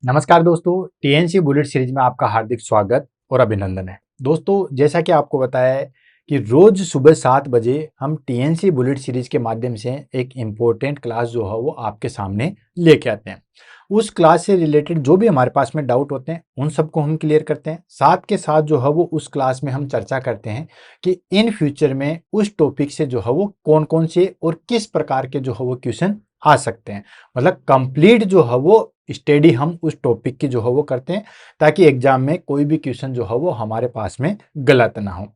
नमस्कार दोस्तों, TNC bullet series में आपका हार्दिक स्वागत और अभिनंदन है। दोस्तों, जैसा कि आपको बताया है कि रोज सुबह 7 बजे हम टीएनसी बुलेट सीरीज के माध्यम से एक इम्पोर्टेंट क्लास जो है वो आपके सामने लेके आते हैं। उस क्लास से रिलेटेड जो भी हमारे पास में डाउट होते हैं उन सबको हम क्लियर करते हैं। साथ के साथ जो है वो उस क्लास में हम चर्चा करते हैं कि इन फ्यूचर में उस टॉपिक से जो है वो कौन कौन से और किस प्रकार के जो है वो क्वेश्चन आ सकते हैं। मतलब कंप्लीट जो है वो स्टडी हम उस टॉपिक की जो है वो करते हैं, ताकि एग्जाम में कोई भी क्वेश्चन जो है वो हमारे पास में गलत ना हो।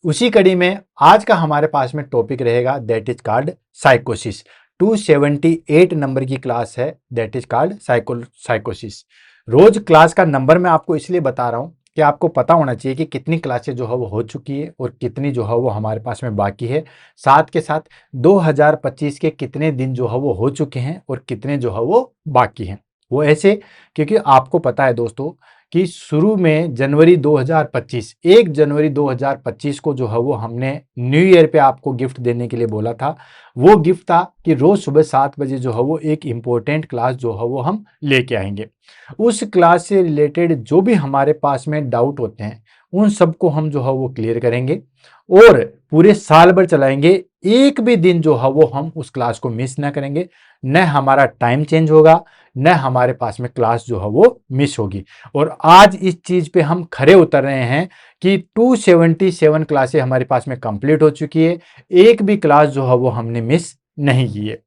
उसी कड़ी में आज का हमारे पास में टॉपिक रहेगा दैट इज कॉल्ड साइकोसिस। 278 नंबर की क्लास है, दैट इज कॉल्ड साइकोसिस। रोज क्लास का नंबर मैं आपको इसलिए बता रहा हूं कि आपको पता होना चाहिए कि कितनी क्लासेस जो है वो हो चुकी है और कितनी जो है वो हमारे पास में बाकी है। साथ के साथ 2025 के कितने दिन जो है वो हो चुके हैं और कितने जो है वो बाकी हैं। वो ऐसे क्योंकि आपको पता है दोस्तों कि शुरू में जनवरी 2025 1 जनवरी 2025 को जो है वो हमने न्यू ईयर पे आपको गिफ्ट देने के लिए बोला था। वो गिफ्ट था कि रोज सुबह 7 बजे जो है वो एक इम्पोर्टेंट क्लास जो है वो हम लेके आएंगे। उस क्लास से रिलेटेड जो भी हमारे पास में डाउट होते हैं उन सबको हम जो है वो क्लियर करेंगे और पूरे साल भर चलाएंगे। एक भी दिन जो है वो हम उस क्लास को मिस ना करेंगे। न हमारा टाइम चेंज होगा, न हमारे पास में क्लास जो है वो मिस होगी। और आज इस चीज पे हम खरे उतर रहे हैं कि 277 क्लासेस हमारे पास में कंप्लीट हो चुकी है। एक भी क्लास जो है वो हमने मिस नहीं की है।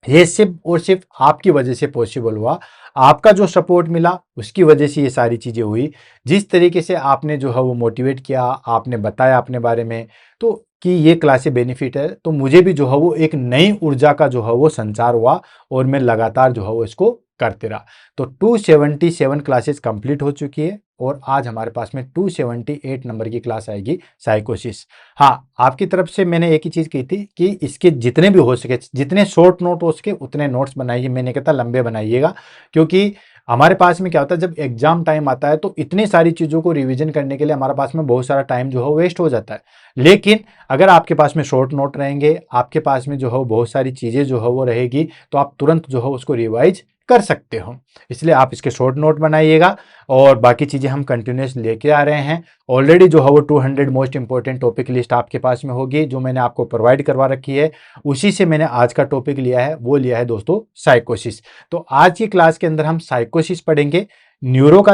ये सिर्फ और सिर्फ आपकी वजह से पॉसिबल हुआ। आपका जो सपोर्ट मिला उसकी वजह से ये सारी चीजें हुई। जिस तरीके से आपने जो है वो मोटिवेट किया, आपने बताया अपने बारे में तो कि ये क्लासे बेनिफिट है, तो मुझे भी जो है वो एक नई ऊर्जा का जो है वो संचार हुआ और मैं लगातार जो है वो इसको करते रहा। तो 277 क्लासेस कंप्लीट हो चुकी है और आज हमारे पास में 278 नंबर की क्लास आएगी साइकोसिस। हाँ, आपकी तरफ से मैंने एक ही चीज की थी कि इसके जितने भी हो सके, जितने शॉर्ट नोट हो सके उतने नोट्स बनाइए। मैंने कहता लंबे बनाइएगा, क्योंकि हमारे पास में क्या होता है जब एग्जाम टाइम आता है तो इतनी सारी चीजों को रिवीजन करने के लिए हमारे पास में बहुत सारा टाइम जो है वेस्ट हो जाता है। लेकिन अगर आपके पास में शॉर्ट नोट रहेंगे, आपके पास में जो है बहुत सारी चीजें जो है वो रहेगी, तो आप तुरंत जो है उसको रिवाइज कर सकते हो। इसलिए आप इसके शॉर्ट नोट बनाइएगा और बाकी चीजें हम कंटिन्यूस लेके आ रहे हैं। ऑलरेडी जो है वो 200 मोस्ट इंपॉर्टेंट टॉपिक लिस्ट आपके पास में होगी, जो मैंने आपको प्रोवाइड करवा रखी है। उसी से मैंने आज का टॉपिक लिया है, वो लिया है दोस्तों साइकोसिस। तो आज की क्लास के अंदर हम साइकोसिस पढ़ेंगे। न्यूरो का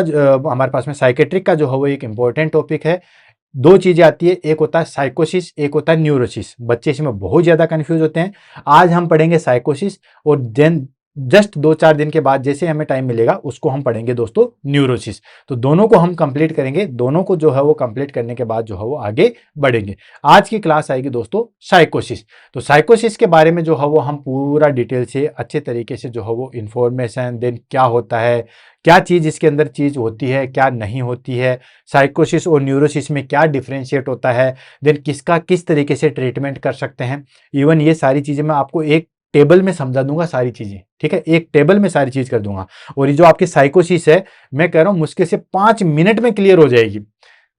हमारे पास में साइकेट्रिक का जो है वो एक इंपॉर्टेंट टॉपिक है। दो चीजें आती है, एक होता है साइकोसिस, एक होता है न्यूरोसिस। बच्चे इसमें बहुत ज्यादा कंफ्यूज होते हैं। आज हम पढ़ेंगे साइकोसिस और देन जस्ट 2-4 दिन के बाद जैसे हमें टाइम मिलेगा उसको हम पढ़ेंगे दोस्तों न्यूरोसिस। तो दोनों को हम कंप्लीट करेंगे, दोनों को जो है वो कंप्लीट करने के बाद जो है वो आगे बढ़ेंगे। आज की क्लास आएगी दोस्तों साइकोसिस। तो साइकोसिस के बारे में जो है वो हम पूरा डिटेल से अच्छे तरीके से जो है वो इंफॉर्मेशन, देन क्या होता है, क्या चीज इसके अंदर चीज होती है, क्या नहीं होती है, साइकोसिस और न्यूरोसिस में क्या डिफरेंशिएट होता है, देन किसका किस तरीके से ट्रीटमेंट कर सकते हैं। इवन ये सारी चीजें मैं आपको एक टेबल में समझा दूंगा सारी चीजें, ठीक है, एक टेबल में सारी चीज कर दूंगा। और ये जो आपकी साइकोसिस है, मैं कह रहा हूं मुश्किल से 5 मिनट में क्लियर हो जाएगी,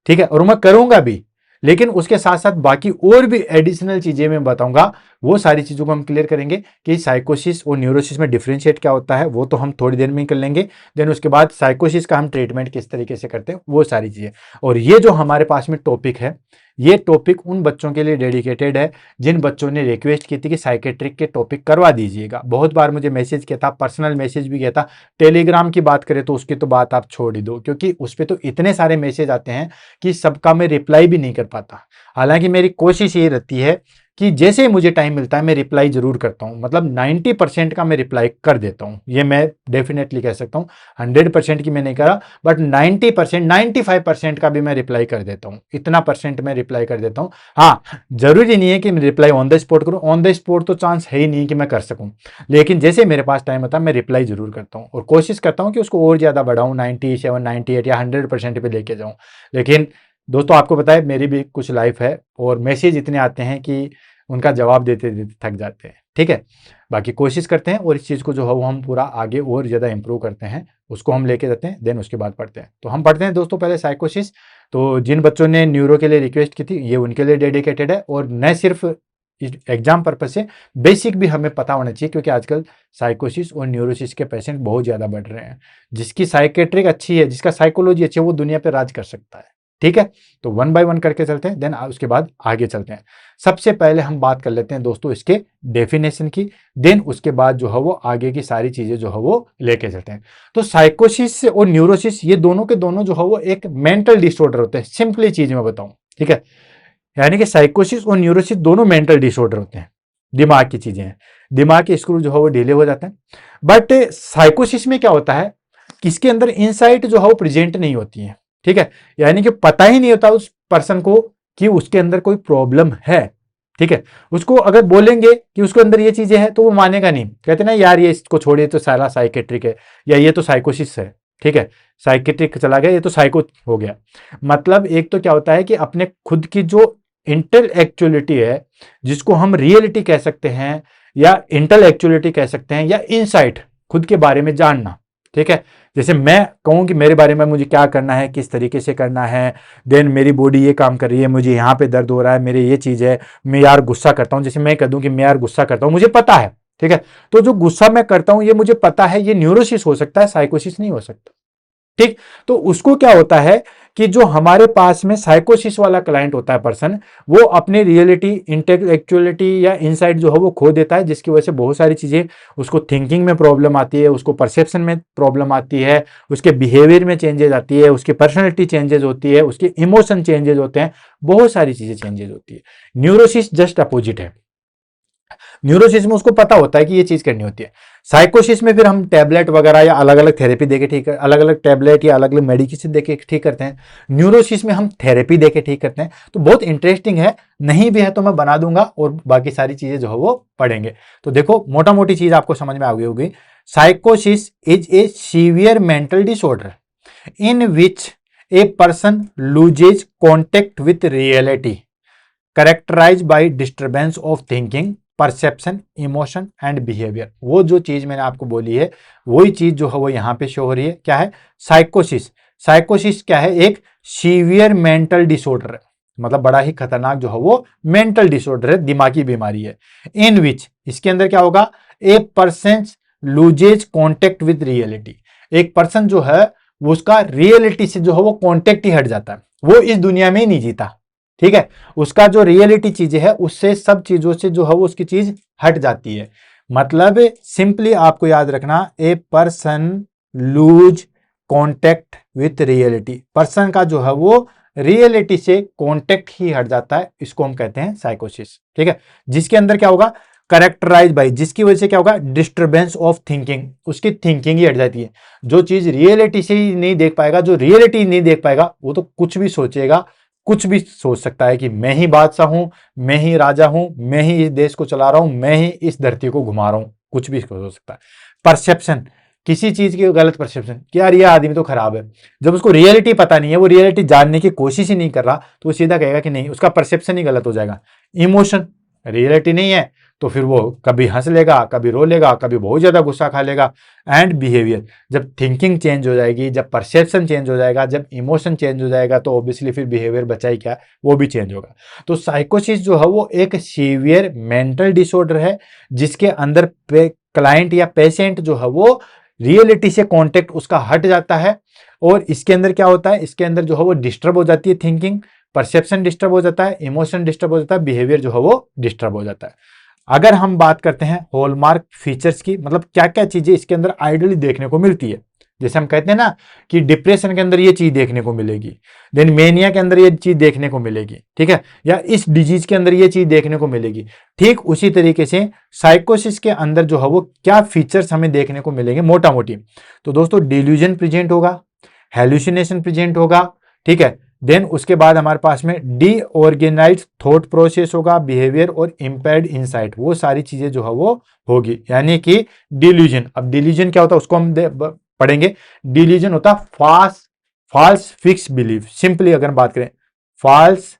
ठीक है, और मैं करूंगा भी। लेकिन उसके साथ साथ बाकी और भी एडिशनल चीजें मैं बताऊंगा, वो सारी चीजों को हम क्लियर करेंगे कि साइकोसिस और न्यूरोसिस में डिफरेंशिएट क्या होता है, वो तो हम थोड़ी देर में ही कर लेंगे। देन उसके बाद साइकोसिस का हम ट्रीटमेंट किस तरीके से करते हैं, वो सारी चीजें। और ये जो हमारे पास में टॉपिक है, ये टॉपिक उन बच्चों के लिए डेडिकेटेड है जिन बच्चों ने रिक्वेस्ट की थी कि साइकेट्रिक के टॉपिक करवा दीजिएगा। बहुत बार मुझे मैसेज किया था, पर्सनल मैसेज भी किया था। टेलीग्राम की बात करें तो उसकी तो बात आप छोड़ ही दो, क्योंकि उस पर तो इतने सारे मैसेज आते हैं कि सबका मैं रिप्लाई भी नहीं कर पाता। हालांकि मेरी कोशिश ये रहती है कि जैसे ही मुझे टाइम मिलता है मैं रिप्लाई जरूर करता हूं। मतलब 90% का मैं रिप्लाई कर देता हूं, ये मैं डेफिनेटली कह सकता हूं। 100% की मैं नहीं करा, बट 90%, 95% का भी मैं रिप्लाई कर देता हूं। इतना परसेंट मैं रिप्लाई कर देता हूं। हाँ, जरूरी नहीं है कि मैं रिप्लाई ऑन द स्पॉट करूं। ऑन द स्पॉट तो चांस है ही नहीं कि मैं कर सकूं, लेकिन जैसे मेरे पास टाइम होता है मैं रिप्लाई जरूर करता हूं और कोशिश करता हूं कि उसको और ज्यादा बढ़ाऊं, 97, 98 या 100% पे लेके जाऊं। लेकिन दोस्तों आपको पता है मेरी भी कुछ लाइफ है और मैसेज इतने आते हैं कि उनका जवाब देते देते थक जाते हैं, ठीक है। बाकी कोशिश करते हैं और इस चीज़ को जो है वो हम पूरा आगे और ज़्यादा इंप्रूव करते हैं, उसको हम लेके जाते हैं, देन उसके बाद पढ़ते हैं। तो हम पढ़ते हैं दोस्तों पहले साइकोसिस। तो जिन बच्चों ने न्यूरो के लिए रिक्वेस्ट की थी, ये उनके लिए डेडिकेटेड है। और न सिर्फ एग्जाम पर्पज से बेसिक भी हमें पता होना चाहिए, क्योंकि आजकल साइकोसिस और न्यूरोसिस के पेशेंट बहुत ज़्यादा बढ़ रहे हैं। जिसकी साइकेट्रिक अच्छी है, जिसका साइकोलॉजी अच्छी है, वो दुनिया पे राज कर सकता है। ठीक है, तो वन बाय वन करके चलते हैं, देन उसके बाद आगे चलते हैं। सबसे पहले हम बात कर लेते हैं दोस्तों इसके डेफिनेशन की, देन उसके बाद जो है वो आगे की सारी चीजें जो है वो लेके चलते हैं। तो साइकोसिस और न्यूरोसिस ये दोनों के दोनों जो है वो एक मेंटल डिसऑर्डर होते हैं, सिंपली चीज मैं बताऊं। ठीक है, यानी कि साइकोसिस और न्यूरोसिस दोनों मेंटल डिसऑर्डर होते हैं, दिमाग की चीजें हैं, दिमाग के स्क्रू जो है वो ढीले हो जाते हैं। बट साइकोसिस में क्या होता है कि इसके अंदर इनसाइट जो है वो प्रेजेंट नहीं होती है। ठीक है, यानी कि पता ही नहीं होता उस पर्सन को कि उसके अंदर कोई प्रॉब्लम है। ठीक है, उसको अगर बोलेंगे कि उसके अंदर ये चीजें हैं तो वो मानेगा नहीं, कहते ना यार ये इसको छोड़िए तो सारा साइकेट्रिक है, या ये तो साइकोसिस है। ठीक है, साइकेट्रिक चला गया, ये तो साइको हो गया। मतलब एक तो क्या होता है कि अपने खुद की जो इंटेलेक्चुअलिटी है, जिसको हम रियलिटी कह सकते हैं या इंटेलेक्चुअलिटी कह सकते हैं, या इनसाइट, खुद के बारे में जानना। ठीक है, जैसे मैं कहूं कि मेरे बारे में मुझे क्या करना है, किस तरीके से करना है, देन मेरी बॉडी ये काम कर रही है, मुझे यहाँ पे दर्द हो रहा है, मेरे ये चीज है, मैं यार गुस्सा करता हूं, जैसे मैं कह दूं कि मैं यार गुस्सा करता हूं, मुझे पता है। ठीक है, तो जो गुस्सा मैं करता हूं ये मुझे पता है, ये न्यूरोसिस हो सकता है, साइकोसिस नहीं हो सकता। ठीक, तो उसको क्या होता है कि जो हमारे पास में साइकोसिस वाला क्लाइंट होता है पर्सन, वो अपने रियलिटी, इंटेलेक्चुअलिटी या इनसाइट जो है वो खो देता है, जिसकी वजह से बहुत सारी चीजें उसको थिंकिंग में प्रॉब्लम आती है, उसको परसेप्शन में प्रॉब्लम आती है, उसके बिहेवियर में चेंजेस आती है, उसकी पर्सनैलिटी चेंजेस होती है, उसके इमोशन चेंजेस होते हैं, बहुत सारी चीजें चेंजेस होती है। न्यूरोसिस जस्ट अपोजिट है। न्यूरोसिस में उसको पता होता है कि ये चीज करनी होती है। साइकोसिस में फिर हम टैबलेट वगैरह या अलग अलग थेरेपी देके ठीक कर, अलग अलग टैबलेट या अलग अलग मेडिकेशन देके ठीक करते हैं। न्यूरोसिस में हम थेरेपी देके ठीक करते हैं। तो बहुत इंटरेस्टिंग है, नहीं भी है तो मैं बना दूंगा और बाकी सारी चीजें जो है वो पढ़ेंगे। तो देखो मोटा मोटी चीज आपको समझ में आ गई होगी। साइकोसिस is a severe mental disorder in which a person loses contact with reality, characterise by disturbance of thinking, perception, emotion and behaviour. वो जो चीज मैंने आपको बोली है वही चीज जो है वो यहां पे शो हो रही है। क्या है? साइकोसिस। साइकोसिस क्या है? एक सीवियर मेंटल डिसऑर्डर है, मतलब बड़ा ही खतरनाक जो है वो मेंटल डिसऑर्डर है, दिमागी बीमारी है। इन विच, इसके अंदर क्या होगा? ए person loses contact with reality. एक पर्सन जो है वो उसका रियलिटी से जो है वो कॉन्टेक्ट ही हट जाता है, वो इस दुनिया में ही नहीं जीता। ठीक है, उसका जो रियलिटी चीजें है उससे, सब चीजों से जो है वो उसकी चीज हट जाती है। मतलब सिंपली आपको याद रखना, a person lose contact with reality. Person का जो है वो रियलिटी से कॉन्टेक्ट ही हट जाता है, इसको हम कहते हैं साइकोसिस। ठीक है, जिसके अंदर क्या होगा? करेक्टराइज बाई, जिसकी वजह से क्या होगा? डिस्टर्बेंस ऑफ थिंकिंग, उसकी थिंकिंग ही हट जाती है। जो चीज रियलिटी से ही नहीं देख पाएगा, जो रियलिटी नहीं देख पाएगा, वो तो कुछ भी सोचेगा, कुछ भी सोच सकता है कि मैं ही बादशाह हूं, मैं ही राजा हूं, मैं ही इस देश को चला रहा हूं, मैं ही इस धरती को घुमा रहा हूं, कुछ भी सोच सकता है। परसेप्शन, किसी चीज की गलत परसेप्शन कि यार ये आदमी तो खराब है, जब उसको रियलिटी पता नहीं है, वो रियलिटी जानने की कोशिश ही नहीं कर रहा, तो वो सीधा कहेगा कि नहीं, उसका परसेप्शन ही गलत हो जाएगा। इमोशन, रियलिटी नहीं है तो फिर वो कभी हंस लेगा, कभी रो लेगा, कभी बहुत ज्यादा गुस्सा खा लेगा। एंड बिहेवियर, जब थिंकिंग चेंज हो जाएगी, जब परसेप्शन चेंज हो जाएगा, जब इमोशन चेंज हो जाएगा, तो ऑब्वियसली फिर बिहेवियर बचा ही क्या, वो भी चेंज होगा। तो साइकोसिस जो है वो एक सीवियर मेंटल डिसऑर्डर है, जिसके अंदर क्लाइंट या पेशेंट जो है वो रियलिटी से कॉन्टेक्ट उसका हट जाता है। और इसके अंदर क्या होता है? इसके अंदर जो है वो डिस्टर्ब हो जाती है थिंकिंग, परसेप्शन डिस्टर्ब हो जाता है, इमोशन डिस्टर्ब हो जाता है, बिहेवियर जो है वो डिस्टर्ब हो जाता है। अगर हम बात करते हैं हॉलमार्क फीचर्स की, मतलब क्या क्या चीजें इसके अंदर आइडियली देखने को मिलती है, जैसे हम कहते हैं ना कि डिप्रेशन के अंदर ये चीज देखने को मिलेगी, देन मेनिया के अंदर ये चीज देखने को मिलेगी, ठीक है, या इस डिजीज के अंदर ये चीज देखने को मिलेगी। ठीक उसी तरीके से साइकोसिस के अंदर जो है वो क्या फीचर्स हमें देखने को मिलेंगे मोटा मोटी। तो दोस्तों, डिल्यूजन प्रेजेंट होगा, हेलुसिनेशन प्रेजेंट होगा, ठीक है, देन उसके बाद हमारे पास में डीऑर्गेनाइज्ड थॉट प्रोसेस होगा, बिहेवियर और इंपेयर्ड इनसाइट, वो सारी चीजें जो है वो होगी। यानी कि डिल्यूजन, अब डिल्यूजन क्या होता है उसको हम पढ़ेंगे। डिल्यूजन होता है फॉल्स फिक्स बिलीफ। सिंपली अगर हम बात करें, फॉल्स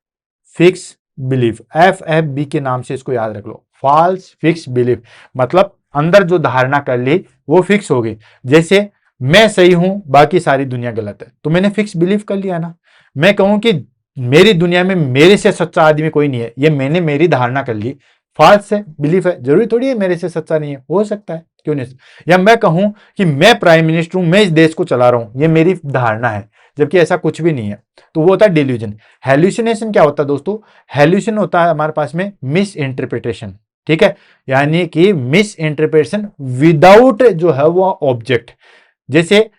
फिक्स बिलीफ, FFB के नाम से इसको याद रख लो, फॉल्स फिक्स बिलीफ। मतलब अंदर जो धारणा कर ली वो फिक्स हो गई। जैसे मैं सही हूं, बाकी सारी दुनिया गलत है, तो मैंने फिक्स बिलीव कर लिया ना। मैं कहूं कि मेरी दुनिया में मेरे से सच्चा आदमी कोई नहीं है, ये मैंने मेरी धारणा कर ली, फाल्स है, बिलीफ है, जरूरी थोड़ी है मेरे से सच्चा नहीं है, हो सकता है, क्यों नहीं। या मैं कहूं कि मैं प्राइम मिनिस्टर हूं, मैं इस देश को चला रहा हूं, ये मेरी धारणा है, जबकि ऐसा कुछ भी नहीं है, तो वो होता है डिल्यूजन। हेल्यूसिनेशन क्या होता है दोस्तों? हेल्यूशन होता है हमारे पास में मिस इंटरप्रिटेशन, ठीक है, यानी कि मिस इंटरप्रिटेशन विदाउट जो है वो ऑब्जेक्ट। जैसे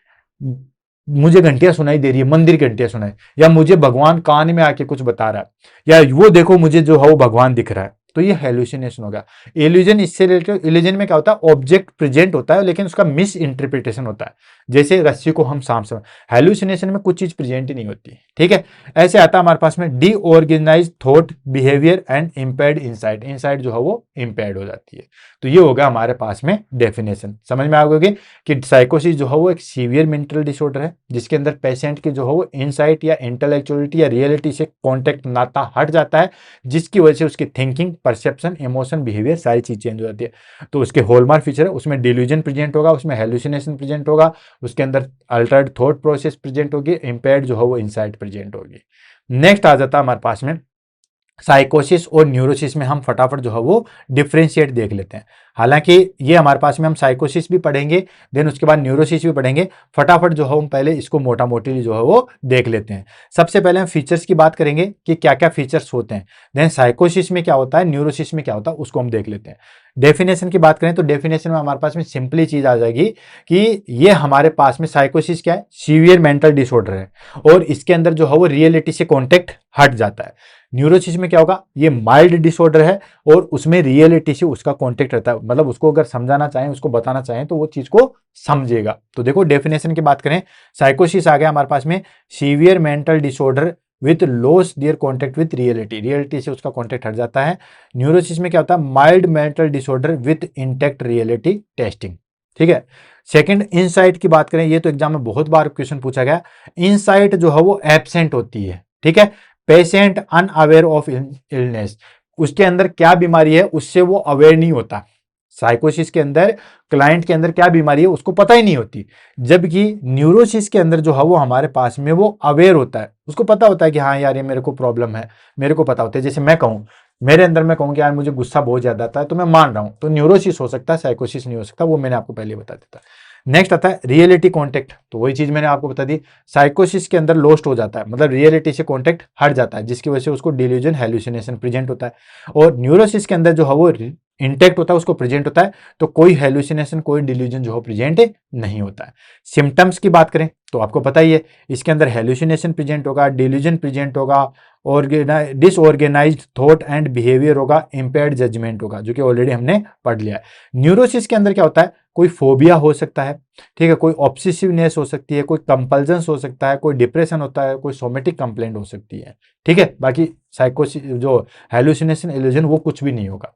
मुझे घंटियां सुनाई दे रही है, मंदिर की घंटियां सुनाई, या मुझे भगवान कान में आके कुछ बता रहा है, या वो देखो मुझे जो है वो भगवान दिख रहा है, तो ये हेल्यूसिनेशन होगा। इल्यूजन इससे रिलेटेड, इल्यूजन में क्या होता है? ऑब्जेक्ट प्रेजेंट होता है लेकिन उसका मिस इंटरप्रिटेशन होता है, जैसे रस्सी को हम सांप समझ। हेल्यूसिनेशन में कुछ चीज प्रेजेंट ही नहीं होती, ठीक है। ऐसे आता है हमारे पास में disorganise thought, behaviour and impaired insight, insight जो है वो इम्पेयर्ड हो जाती है। तो ये होगा हमारे पास में डेफिनेशन। समझ में आ गई कि साइकोसिस जो है वो एक सीवियर मेंटल डिसऑर्डर है, जिसके अंदर पेशेंट की जो है वो इनसाइट या इंटेलेक्चुअलिटी या रियलिटी से कॉन्टेक्ट नाता हट जाता है, जिसकी वजह से उसकी थिंकिंग, परसेप्शन, इमोशन, बिहेवियर सारी चीज चेंज हो जाती है। तो उसके हॉलमार्क फीचर है, उसमें डिल्यूजन प्रेजेंट होगा, उसमें हेलुसिनेशन प्रेजेंट होगा, उसके अंदर अल्टर्ड थॉट प्रोसेस प्रेजेंट होगी, इंपेयर्ड जो है वो इनसाइट प्रेजेंट होगी। नेक्स्ट आ जाता है हमारे पास में साइकोसिस और न्यूरोसिस में हम फटाफट जो है वो डिफ्रेंशिएट देख लेते हैं। हालांकि ये हमारे पास में हम साइकोसिस भी पढ़ेंगे, देन उसके बाद न्यूरोसिस भी पढ़ेंगे। फटाफट जो है हम पहले इसको मोटा मोटी जो है वो देख लेते हैं। सबसे पहले हम फीचर्स की बात करेंगे कि क्या क्या फीचर्स होते हैं, देन साइकोसिस में क्या होता है, न्यूरोसिस में क्या होता है, उसको हम देख लेते हैं। डेफिनेशन की बात करें तो डेफिनेशन में हमारे पास में सिंपली चीज आ जाएगी कि ये हमारे पास में साइकोसिस क्या है, सीवियर मेंटल डिसऑर्डर है, और इसके अंदर जो है वो रियलिटी से कॉन्टेक्ट हट जाता है। न्यूरोसिस में क्या होगा, ये माइल्ड डिसऑर्डर है और उसमें रियलिटी से उसका कॉन्टेक्ट रहता है, मतलब उसको अगर समझाना चाहें, उसको बताना चाहें तो वो चीज को समझेगा। तो देखो डेफिनेशन की बात करें, साइकोसिस आ गया हमारे पास में severe mental disorder with loss their contact with reality, reality से उसका कॉन्टेक्ट हट जाता है। न्यूरोसिस में क्या होता है, mild mental disorder with intact reality testing, ठीक है। सेकंड, इनसाइट की बात करें, ये तो एग्जाम में बहुत बार क्वेश्चन पूछा गया, इनसाइट जो है वो एब्सेंट होती है, ठीक है। पेशेंट अनअवेयर ऑफ इलनेस, उसके अंदर क्या बीमारी है उससे वो अवेयर नहीं होता। साइकोसिस के अंदर क्लाइंट के अंदर क्या बीमारी है उसको पता ही नहीं होती, जबकि न्यूरोसिस के अंदर जो है वो हमारे पास में वो अवेयर होता है, उसको पता होता है कि हाँ यार ये मेरे को प्रॉब्लम है, मेरे को पता होता है। जैसे मैं कहूँ, मेरे अंदर मैं कहूँ कि यार मुझे गुस्सा बहुत ज्यादा आता है, तो मैं मान रहा हूँ, तो न्यूरोसिस हो सकता है, साइकोसिस नहीं हो सकता, वो मैंने आपको पहले बता देता। नेक्स्ट आता है रियलिटी कॉन्टेक्ट, तो वही चीज मैंने आपको बता दी, साइकोसिस के अंदर लॉस्ट हो जाता है, मतलब रियलिटी से कॉन्टेक्ट हट जाता है, जिसकी वजह से उसको डिल्यूजन, हेलुसिनेशन प्रेजेंट होता है। और न्यूरोसिस के अंदर जो है वो इंटेक्ट होता है, उसको प्रेजेंट होता है, तो कोई हेलुसिनेशन, कोई डिल्यूजन जो है प्रेजेंट नहीं होता है। सिम्टम्स की बात करें तो आपको पता ही है, इसके अंदर हेलुसिनेशन प्रेजेंट होगा, डिल्यूजन प्रेजेंट होगा, डिसऑर्गेनाइज्ड थॉट एंड बिहेवियर होगा, इंपेयर्ड जजमेंट होगा, जो कि ऑलरेडी हमने पढ़ लिया है। न्यूरोसिस के अंदर क्या होता है, कोई फोबिया हो सकता है, ठीक है, कोई ऑब्सेसिवनेस हो सकती है, कोई कंपल्जन हो सकता है, कोई डिप्रेशन होता है, कोई सोमेटिक कंप्लेंट हो सकती है, ठीक है। बाकी साइकोसिस जो हेलुसिनेशन, इल्यूजन वो कुछ भी नहीं होगा।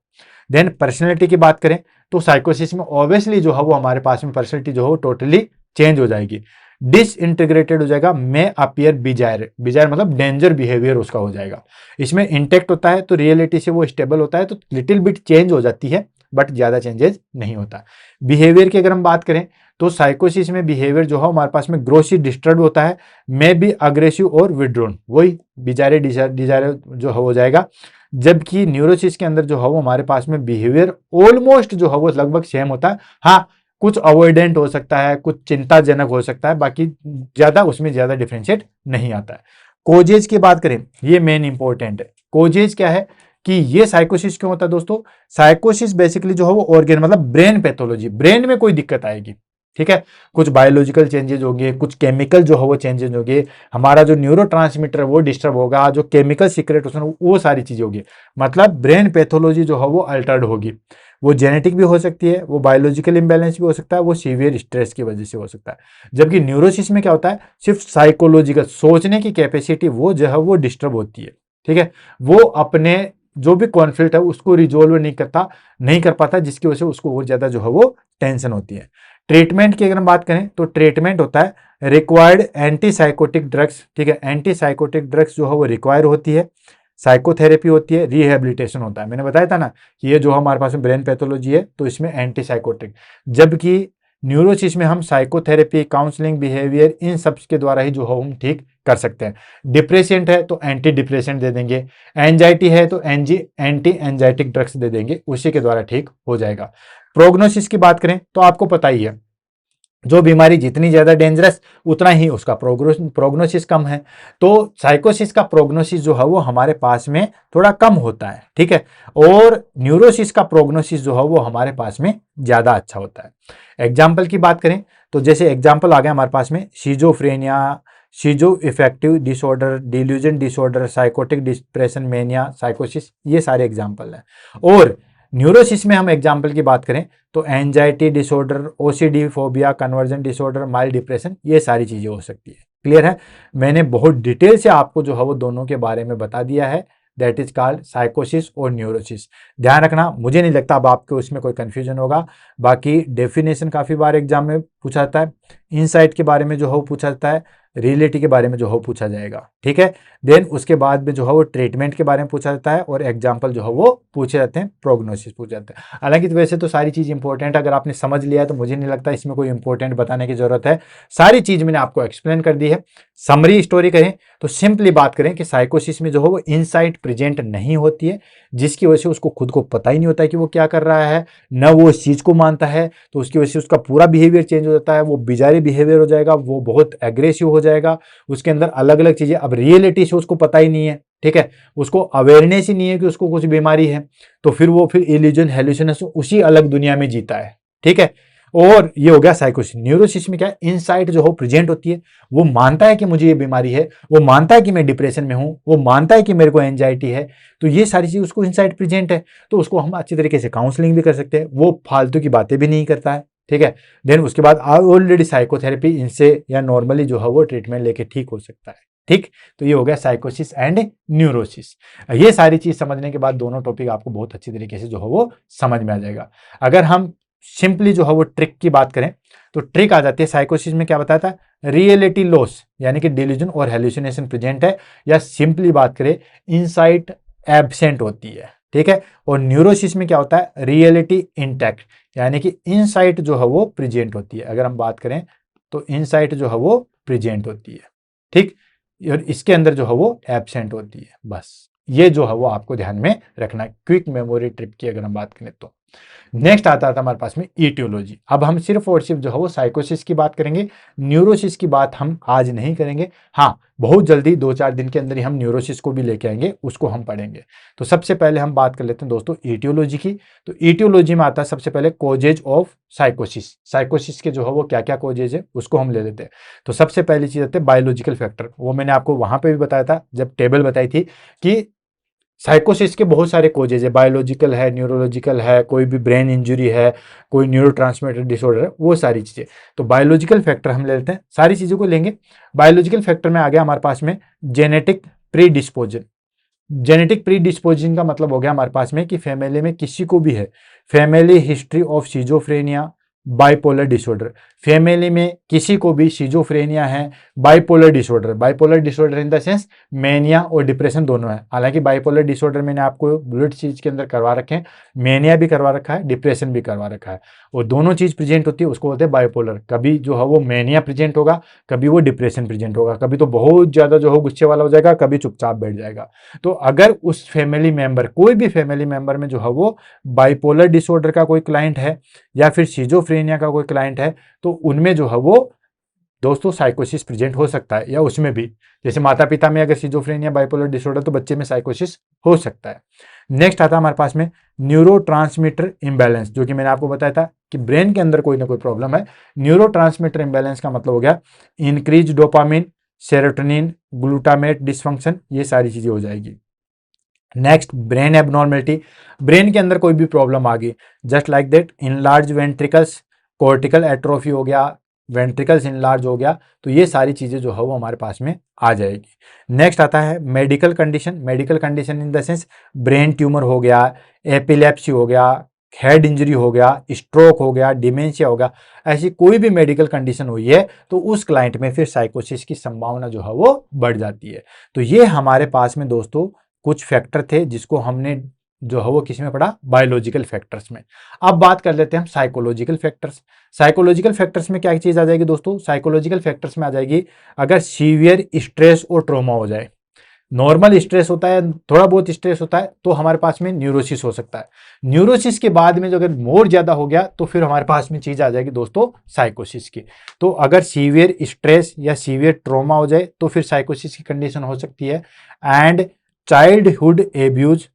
देन पर्सनैलिटी की बात करें तो साइकोसिस में ऑब्वियसली जो है वो हमारे पास में पर्सनैलिटी जो है वो टोटली चेंज हो जाएगी, डिसइंटीग्रेटेड हो जाएगा, मे अपियर बिजायर, बिजायर मतलब डेंजर बिहेवियर उसका हो जाएगा। इसमें इंटेक्ट होता है तो रियलिटी से वो स्टेबल होता है, तो लिटिल बिट चेंज हो जाती है, बट ज्यादा चेंजेस नहीं होता। बिहेवियर की अगर हम बात करें तो साइकोसिस में बिहेवियर जो है हमारे पास में ग्रोसली डिस्टर्ब होता है, मे बी अग्रेसिव और विड्रोन, वही बिजारे डिजायर जो हो जाएगा। जबकि न्यूरोसिस के अंदर जो है वो हमारे पास में बिहेवियर ऑलमोस्ट जो है वो लगभग सेम होता है, हाँ कुछ अवॉइडेंट हो सकता है, कुछ चिंताजनक हो सकता है, बाकी ज्यादा उसमें ज्यादा डिफरेंशिएट नहीं आता है। कोजेज की बात करें, ये मेन इंपॉर्टेंट है। कोजेज क्या है कि ये साइकोसिस क्यों होता है दोस्तों, साइकोसिस बेसिकली जो है वो ऑर्गेन मतलब ब्रेन पैथोलॉजी, ब्रेन में कोई दिक्कत आएगी, ठीक है, कुछ बायोलॉजिकल चेंजेस होंगे, कुछ केमिकल जो है वो चेंजेस होंगे, हमारा जो न्यूरोट्रांसमीटर है वो डिस्टर्ब होगा, जो केमिकल सीक्रेट वो सारी चीजें होगी, मतलब ब्रेन पैथोलॉजी जो है वो अल्टर्ड होगी। वो जेनेटिक भी हो सकती है, वो बायोलॉजिकल इंबैलेंस भी हो सकता है, वो सीवियर स्ट्रेस की वजह से हो सकता है। जबकि न्यूरोसिस में क्या होता है, सिर्फ साइकोलॉजिकल सोचने की कैपेसिटी वो जो है वो डिस्टर्ब होती है, ठीक है, वो अपने जो भी कॉन्फ्लिक्ट है उसको रिजोल्व नहीं कर पाता, जिसकी वजह से उसको और ज्यादा जो है वो टेंशन होती है। ट्रीटमेंट की अगर हम बात करें तो ट्रीटमेंट होता है रिक्वायर्ड एंटीसाइकोटिक ड्रग्स, ठीक है, एंटीसाइकोटिक ड्रग्स जो है वो रिक्वायर होती है, साइकोथेरेपी होती है, रिहेबिलिटेशन होता है। मैंने बताया था ना कि ये जो हमारे पास में ब्रेन पैथोलॉजी है तो इसमें एंटीसाइकोटिक, जबकि न्यूरोसिस में हम साइकोथेरेपी, काउंसलिंग, बिहेवियर, इन सब के द्वारा ही जो है हम ठीक कर सकते हैं। डिप्रेसेंट है तो एंटी डिप्रेसेंट दे देंगे, एंजाइटी है तो एंटी एंजाइटिक ड्रग्स दे देंगे, उसी के द्वारा ठीक हो जाएगा। प्रोग्नोसिस की बात करें तो आपको पता ही है, जो बीमारी जितनी ज्यादा डेंजरस उतना ही उसका प्रोग्नोसिस कम है। तो साइकोसिस का प्रोग्नोसिस जो है वो हमारे पास में थोड़ा कम होता है, ठीक है, और न्यूरोसिस का प्रोग्नोसिस जो है वो हमारे पास में ज्यादा अच्छा होता है। एग्जाम्पल की बात करें तो जैसे एग्जाम्पल आ गया हमारे पास में schizophrenia, schizoaffective disorder, delusion disorder, psychotic depression, mania, साइकोसिस, ये सारे एग्जाम्पल हैं। और न्यूरोसिस में हम एग्जाम्पल की बात करें तो anxiety disorder, OCD, phobia, conversion disorder, mild depression, ये सारी चीजें हो सकती है। क्लियर है? मैंने बहुत डिटेल से आपको जो है वो दोनों के बारे में बता दिया है। दैट इज कॉल्ड साइकोसिस और न्यूरोसिस। ध्यान रखना, मुझे नहीं लगता अब आपको इसमें कोई कंफ्यूजन होगा। बाकी डेफिनेशन काफी बार एग्जाम में पूछा जाता है, इनसाइट के बारे में जो है वो पूछा जाता है, रियलिटी के बारे में जो है पूछा जाएगा, ठीक है। देन उसके बाद में जो है वो ट्रीटमेंट के बारे में पूछा जाता है, और एग्जाम्पल जो है वो पूछे जाते हैं, प्रोग्नोसिस पूछे जाते हैं। हालांकि तो वैसे तो सारी चीज इंपॉर्टेंट, अगर आपने समझ लिया है तो मुझे नहीं लगता इसमें कोई इंपॉर्टेंट बताने की जरूरत है। सारी चीज मैंने आपको एक्सप्लेन कर दी है। समरी स्टोरी करें तो सिंपली बात करें कि साइकोसिस में जो है वो इनसाइट प्रेजेंट नहीं होती है, जिसकी वजह से उसको खुद को पता ही नहीं होता है कि वो क्या कर रहा है, न वो इस चीज को मानता है, तो उसकी वजह से उसका पूरा बिहेवियर चेंज हो जाता है, वो बिजारी बिहेवियर हो जाएगा, वो बहुत एग्रेसिव हो जाएगा, उसके अंदर अलग अलग चीजें, अब रियलिटी से उसको पता ही नहीं है, ठीक है, उसको अवेयरनेस ही नहीं है कि उसको कुछ बीमारी है, तो फिर इल्यूजन, हेलुसिनेशन, उसी अलग दुनिया में जीता है, ठीक है। और ये हो गया साइकोसिस। न्यूरोसिस में क्या है, इनसाइट जो हो प्रेजेंट होती है, वो मानता है कि मुझे ये बीमारी है, वो मानता है कि मैं डिप्रेशन में हूं, वो मानता है कि मेरे को एंजाइटी है, तो ये सारी चीज उसको इनसाइट प्रेजेंट है, तो उसको हम अच्छी तरीके से काउंसलिंग भी कर सकते हैं, वो फालतू की बातें भी नहीं करता है, ठीक है। देन उसके बाद ऑलरेडी साइकोथेरेपी इनसे या नॉर्मली जो है वो ट्रीटमेंट लेके ठीक हो सकता है, ठीक। तो ये हो गया साइकोसिस एंड न्यूरोसिस। ये सारी चीज समझने के बाद दोनों टॉपिक आपको बहुत अच्छी तरीके से जो है वो समझ में आ जाएगा। अगर हम सिंपली जो है वो ट्रिक की बात करें तो ट्रिक आ जाती है, साइकोसिस में क्या बताया था, रियलिटी लॉस, यानी कि डिल्यूजन और हेलुसिनेशन प्रेजेंट है, या सिंपली बात करें इनसाइट एब्सेंट होती है, ठीक है। और न्यूरोसिस में क्या होता है, रियलिटी इंटैक्ट, यानी कि इनसाइट जो है वो प्रेजेंट होती है। अगर हम बात करें तो इनसाइट जो है वो प्रेजेंट होती है, ठीक, और इसके अंदर जो है वो एब्सेंट होती है। बस ये जो है वो आपको ध्यान में रखना है, क्विक मेमोरी ट्रिप की अगर हम बात करें तो। नेक्स्ट आता था हमारे पास में ईटियोलॉजी। अब हम सिर्फ और सिर्फ जो है वो साइकोसिस की बात करेंगे, न्यूरोसिस की बात हम आज नहीं करेंगे। हाँ, बहुत जल्दी 2-4 दिन के अंदर ही हम न्यूरोसिस को भी लेके आएंगे, उसको हम पढ़ेंगे। तो सबसे पहले हम बात कर लेते हैं दोस्तों ईटियोलॉजी की। तो ईटियोलॉजी में आता है सबसे पहले कोजेज ऑफ साइकोसिस। साइकोसिस के जो है वो क्या क्या कोजेज है उसको हम ले लेते हैं। तो सबसे पहली चीज आती है बायोलॉजिकल फैक्टर। वो मैंने आपको वहां पे भी बताया था जब टेबल बताई थी कि साइकोसिस के बहुत सारे कोजेज है, बायोलॉजिकल है, न्यूरोलॉजिकल है, कोई भी ब्रेन इंजरी है, कोई न्यूरोट्रांसमीटर डिसऑर्डर है, वो सारी चीजें। तो बायोलॉजिकल फैक्टर हम ले लेते हैं, सारी चीजों को लेंगे। बायोलॉजिकल फैक्टर में आ गया हमारे पास में genetic predisposition. Genetic predisposition का मतलब हो गया हमारे पास में कि फैमिली में किसी को भी है, family history of schizophrenia, bipolar disorder, family में किसी को भी शिजोफ्रेनिया है, bipolar disorder in the sense mania और डिप्रेशन दोनों है। हालांकि बाइपोलर डिसऑर्डर मैंने आपको बुलेट चीज के अंदर करवा रखे हैं, मेनिया भी करवा रखा है, डिप्रेशन भी करवा रखा है, और दोनों चीज प्रेजेंट होती है, उसको बोलते हैं बाइपोलर। कभी जो है वो मेनिया प्रेजेंट होगा, कभी वो डिप्रेशन प्रेजेंट होगा, कभी तो बहुत ज्यादा जो है गुस्से वाला हो जाएगा, कभी चुपचाप बैठ जाएगा। तो अगर उस फैमिली मेंबर, कोई भी फैमिली मेंबर में जो है वो बाइपोलर डिसऑर्डर का कोई क्लाइंट है या फिर शिजोफ्रेनिया का कोई क्लाइंट है, तो उनमें जो है वो दोस्तों साइकोसिस प्रेजेंट हो सकता है, या उसमें भी, जैसे माता पिता में अगर शिजोफ्रेनिया, बाइपोलर डिसऑर्डर, तो बच्चे में साइकोसिस हो सकता है। नेक्स्ट आता है हमारे पास में न्यूरोट्रांसमीटर इंबैलेंस, जो कि मैंने आपको बताया था कि ब्रेन के अंदर कोई ना कोई प्रॉब्लम है। न्यूरोट्रांसमीटर इंबैलेंस का मतलब हो गया increase dopamine, serotonin, glutamate dysfunction, ये सारी चीजें हो जाएगी। नेक्स्ट ब्रेन एबनॉर्मेलिटी, ब्रेन के अंदर कोई भी प्रॉब्लम आ गई, just like that enlarge ventricles, cortical atrophy हो गया, वेंट्रिकल्स इनलार्ज हो गया, तो ये सारी चीजें जो है वो हमारे पास में आ जाएगी। नेक्स्ट आता है medical condition. Medical condition in the sense brain tumour हो गया, एपिलेप्सी हो गया, हेड इंजरी हो गया, स्ट्रोक हो गया, डिमेंशिया हो गया, ऐसी कोई भी मेडिकल कंडीशन हुई है तो उस क्लाइंट में फिर साइकोसिस की संभावना जो है वो बढ़ जाती है। तो ये हमारे पास में दोस्तों कुछ फैक्टर थे जिसको हमने जो है वो किस में पड़ा, बायोलॉजिकल फैक्टर्स में। अब बात कर लेते हैं हम साइकोलॉजिकल फैक्टर्स। साइकोलॉजिकल फैक्टर्स में क्या चीज आ जाएगी दोस्तों, साइकोलॉजिकल फैक्टर्स में आ जाएगी अगर सीवियर स्ट्रेस और ट्रॉमा हो जाए। नॉर्मल स्ट्रेस होता है, थोड़ा बहुत स्ट्रेस होता है तो हमारे पास में न्यूरोसिस हो सकता है। न्यूरोसिस के बाद में जो अगर मोर ज्यादा हो गया तो फिर हमारे पास में चीज आ जाएगी दोस्तों साइकोसिस की। तो अगर सीवियर स्ट्रेस या सीवियर ट्रॉमा हो जाए तो फिर साइकोसिस की कंडीशन हो सकती है। And childhood abuse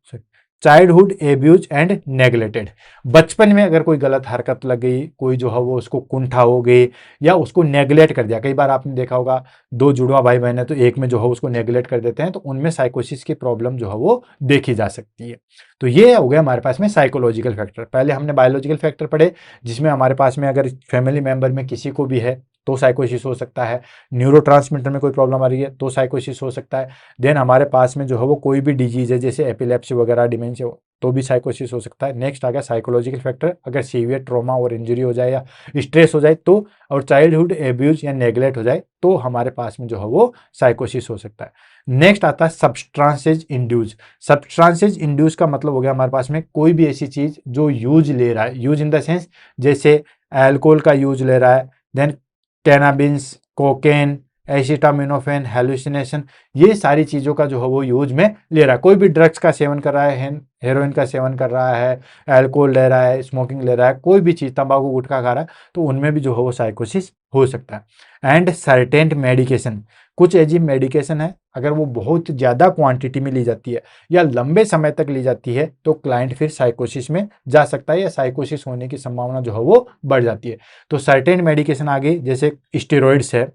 childhood abuse and neglected, बचपन में अगर कोई गलत हरकत लग गई, कोई जो है वो उसको कुंठा हो गई या उसको नेग्लेक्ट कर दिया। कई बार आपने देखा होगा दो जुड़वा भाई बहन है तो एक में जो है उसको नेग्लेक्ट कर देते हैं, तो उनमें साइकोसिस की प्रॉब्लम जो है वो देखी जा सकती है। तो ये हो गया हमारे पास में साइकोलॉजिकल फैक्टर। पहले हमने बायोलॉजिकल फैक्टर पढ़े जिसमें हमारे पास में अगर फैमिली मेंबर में किसी को भी है तो साइकोसिस हो सकता है। न्यूरोट्रांसमीटर में कोई प्रॉब्लम आ रही है तो साइकोसिस हो सकता है। देन हमारे पास में जो है वो कोई भी डिजीज है जैसे एपिलेप्सी वगैरह, डिमेंशिया, तो भी साइकोसिस हो सकता है। नेक्स्ट आ गया साइकोलॉजिकल फैक्टर, अगर सीवियर ट्रॉमा और इंजरी हो जाए या स्ट्रेस हो जाए तो, और चाइल्डहुड एब्यूज या नेग्लेक्ट हो जाए तो हमारे पास में जो है वो साइकोसिस हो सकता है। नेक्स्ट आता है सब्सटेंसेज इंड्यूस। सब्सटेंसेज इंड्यूस का मतलब हो गया हमारे पास में कोई भी ऐसी चीज जो यूज ले रहा है, यूज इन द सेंस जैसे अल्कोहल का यूज ले रहा है, then cannabis, cocaine, acetaminophen, hallucination, ये सारी चीजों का जो है वो यूज में ले रहा है। कोई भी ड्रग्स का सेवन कर रहा है, हेरोइन का सेवन कर रहा है, अल्कोहल ले रहा है, स्मोकिंग ले रहा है, कोई भी चीज, तंबाकू गुटखा खा रहा है, तो उनमें भी जो है वो साइकोसिस हो सकता है। एंड सर्टेन मेडिकेशन, कुछ ऐसी मेडिकेशन है अगर वो बहुत ज्यादा क्वांटिटी में ली जाती है या लंबे समय तक ली जाती है तो क्लाइंट फिर साइकोसिस में जा सकता है या साइकोसिस होने की संभावना जो है वो बढ़ जाती है। तो सर्टेन मेडिकेशन आ गई जैसे स्टेरॉइड्स है,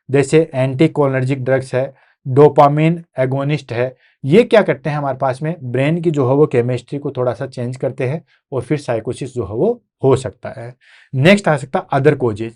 जैसे एंटीकोलिनर्जिक ड्रग्स है, डोपामिन एगोनिस्ट है। ये क्या करते हैं हमारे पास में ब्रेन की जो है वो केमिस्ट्री को थोड़ा सा चेंज करते हैं और फिर साइकोसिस जो है वो हो सकता है। नेक्स्ट आ सकता है अदर कोजेज।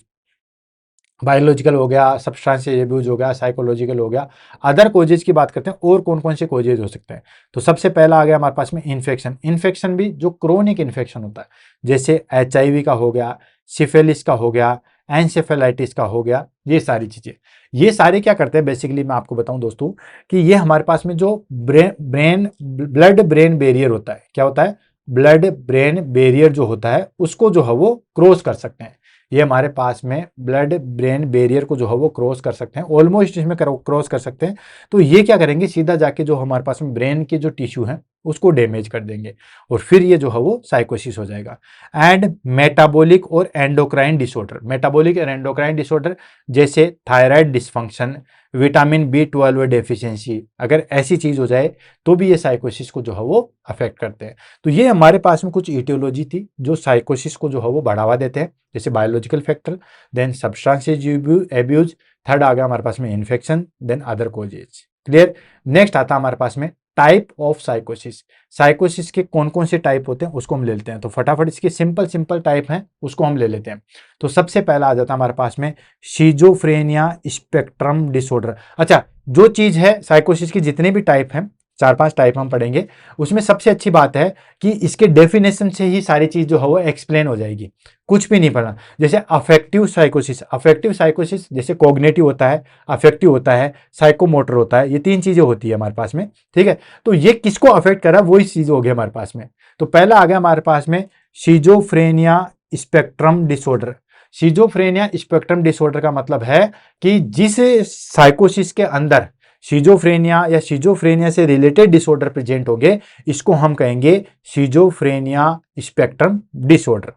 बायोलॉजिकल हो गया, सब्सटेंशियल एब्यूज हो गया, साइकोलॉजिकल हो गया। अदर कोजेज की बात करते हैं और कौन कौन से कोजेज हो सकते हैं। तो सबसे पहला आ गया हमारे पास में इन्फेक्शन। इन्फेक्शन भी जो क्रोनिक इन्फेक्शन होता है जैसे HIV का हो गया, सिफिलिस का हो गया, एनसेफेलाइटिस का हो गया, ये सारी चीजें। ये सारे क्या करते हैं बेसिकली, मैं आपको बताऊं दोस्तों कि ये हमारे पास में जो ब्लड ब्रेन बैरियर होता है, क्या होता है, ब्लड ब्रेन बैरियर जो होता है उसको जो है वो क्रॉस कर सकते हैं। ये हमारे पास में ब्लड ब्रेन बैरियर को जो है वो क्रॉस कर सकते हैं, ऑलमोस्ट इसमें क्रॉस कर सकते हैं। तो ये क्या करेंगे, सीधा जाके जो हमारे पास में ब्रेन के जो टिश्यू हैं उसको डैमेज कर देंगे और फिर ये जो है वो साइकोसिस हो जाएगा। एंड मेटाबॉलिक और एंडोक्राइन डिसऑर्डर, मेटाबॉलिक और एंडोक्राइन डिसऑर्डर जैसे thyroid dysfunction, vitamin B12 deficiency, अगर ऐसी चीज हो जाए तो भी ये साइकोसिस को जो है वो अफेक्ट करते हैं। तो ये हमारे पास में कुछ इटियोलॉजी थी जो साइकोसिस को जो है वो बढ़ावा देते हैं, जैसे biological factor, then substantial abuse, third आ गया हमारे पास में infection, then other causes. Clear. Next आता है हमारे पास में टाइप ऑफ साइकोसिस। साइकोसिस के कौन कौन से टाइप होते हैं उसको हम ले लेते हैं। तो फटाफट इसके सिंपल टाइप हैं उसको हम ले लेते हैं। तो सबसे पहला आ जाता है हमारे पास में शिजोफ्रेनिया स्पेक्ट्रम डिसऑर्डर। अच्छा, जो चीज है साइकोसिस की जितने भी टाइप हैं, 4-5 टाइप हम पढ़ेंगे, उसमें सबसे अच्छी बात है कि इसके डेफिनेशन से ही सारी चीज जो है वो एक्सप्लेन हो जाएगी, कुछ भी नहीं पढ़ना। जैसे अफेक्टिव साइकोसिस जैसे कॉग्निटिव होता है, अफेक्टिव होता है, साइकोमोटर होता है, ये 3 चीजें होती है हमारे पास में, ठीक है। तो ये किसको अफेक्ट कर रहा है, वही चीज हो गया हमारे पास में। तो पहला आ गया हमारे पास में schizophrenia spectrum disorder. Schizophrenia spectrum disorder का मतलब है कि जिस साइकोसिस के अंदर शिजोफ्रेनिया या शिजोफ्रेनिया से रिलेटेड डिसऑर्डर प्रेजेंट हो गए, इसको हम कहेंगे शिजोफ्रेनिया स्पेक्ट्रम डिसऑर्डर।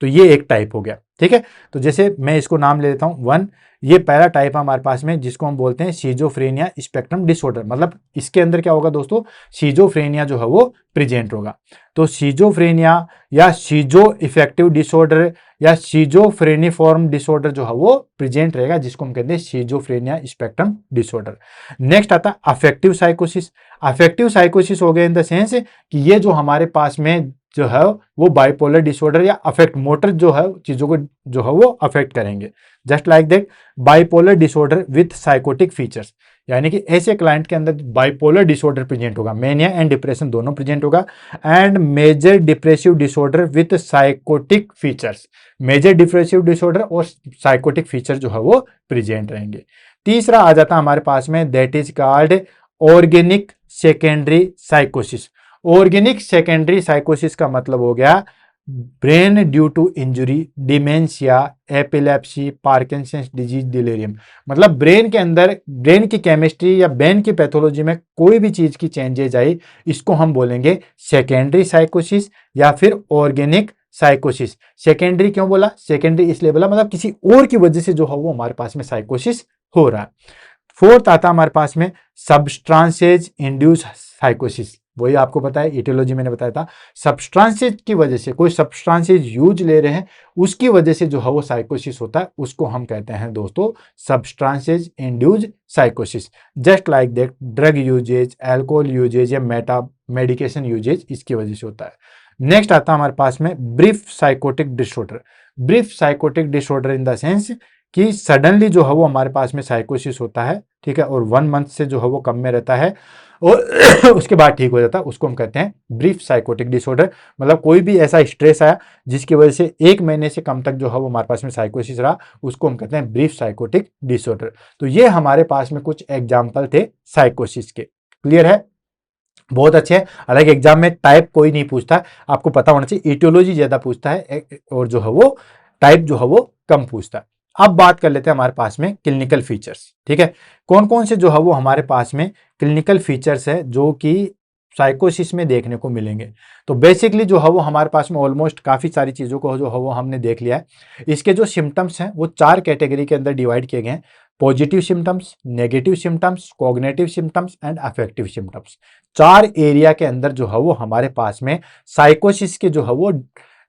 तो ये एक टाइप हो गया, ठीक है। तो जैसे मैं इसको नाम ले लेता हूं 1, ये पहला टाइप है हमारे पास में जिसको हम बोलते हैं शिजोफ्रेनिया स्पेक्ट्रम डिसऑर्डर। मतलब इसके अंदर क्या होगा दोस्तों, शिजोफ्रेनिया जो है वो प्रेजेंट होगा। तो शिजोफ्रेनिया या शिजो इफेक्टिव डिसऑर्डर या शिजोफ्रेनिफॉर्म डिसऑर्डर जो है वो प्रेजेंट रहेगा, जिसको हम कहते हैं शिजोफ्रेनिया स्पेक्ट्रम डिसऑर्डर। नेक्स्ट आता है अफेक्टिव साइकोसिस। अफेक्टिव साइकोसिस हो गया इन द सेंस कि ये जो हमारे पास में जो है वो बाइपोलर डिसऑर्डर या अफेक्ट मोटर जो है चीजों को जो है वो अफेक्ट करेंगे। Just like that bipolar disorder with psychotic features, यानी कि ऐसे क्लाइंट के अंदर बाइपोलर डिसऑर्डर प्रेजेंट होगा, मेनिया एंड डिप्रेशन दोनों प्रेजेंट होगा। And major depressive disorder with psychotic features, major depressive disorder और साइकोटिक फीचर जो है वो प्रेजेंट रहेंगे। तीसरा आ जाता है हमारे पास में, that is called organic secondary साइकोसिस। Organic secondary साइकोसिस का मतलब हो गया brain due to injury, dementia, epilepsy, Parkinson's disease, delirium. मतलब ब्रेन के अंदर ब्रेन की केमिस्ट्री या ब्रेन की पैथोलॉजी में कोई भी चीज की चेंजेज आई, इसको हम बोलेंगे सेकेंडरी साइकोसिस या फिर ऑर्गेनिक साइकोसिस। सेकेंडरी क्यों बोला? सेकेंडरी इसलिए बोला मतलब किसी और की वजह से जो है वो हमारे पास में साइकोसिस हो रहा है। फोर्थ आता हमारे पास में सबस्ट्रांसेज इंड्यूस साइकोसिस। वही आपको पता है, इटियोलॉजी मैंने बताया था, सबस्ट्रांसेज की वजह से, कोई सबस्ट्रांसेज यूज ले रहे हैं उसकी वजह से जो है वो साइकोसिस होता है, उसको हम कहते हैं दोस्तों सबस्ट्रांसेज इंड्यूस साइकोसिस। Just like that drug usage, alcohol usage या मेडिकेशन यूजेज, इसकी वजह से होता है। नेक्स्ट आता है हमारे पास में brief psychotic disorder. Brief psychotic disorder in the sense कि सडनली जो है वो हमारे पास में साइकोसिस होता है, ठीक है, और 1 मंथ से जो है वो कम में रहता है और उसके बाद ठीक हो जाता है, उसको हम कहते हैं ब्रीफ साइकोटिक डिसऑर्डर। मतलब कोई भी ऐसा स्ट्रेस आया जिसकी वजह से 1 महीने से कम तक जो है वो हमारे पास में साइकोसिस रहा, उसको हम कहते हैं ब्रीफ साइकोटिक डिसऑर्डर। तो ये हमारे पास में कुछ एग्जाम्पल थे साइकोसिस के। क्लियर है? बहुत अच्छे है। हालांकि एग्जाम में टाइप कोई नहीं पूछता, आपको पता होना चाहिए, इटियोलॉजी ज्यादा पूछता है और जो है वो टाइप जो है वो कम पूछता है। अब बात कर लेते हैं हमारे पास में क्लिनिकल फीचर्स। ठीक है, कौन कौन से जो है वो हमारे पास में क्लिनिकल फीचर्स है जो कि साइकोसिस में देखने को मिलेंगे। तो बेसिकली जो है वो हमारे पास में ऑलमोस्ट काफी सारी चीजों को जो है वो हमने देख लिया है। इसके जो सिम्टम्स हैं वो 4 कैटेगरी के अंदर डिवाइड किए गए हैं: positive symptoms, negative symptoms, cognitive symptoms and affective symptoms. 4 area के अंदर जो है वो हमारे पास में साइकोसिस के जो है वो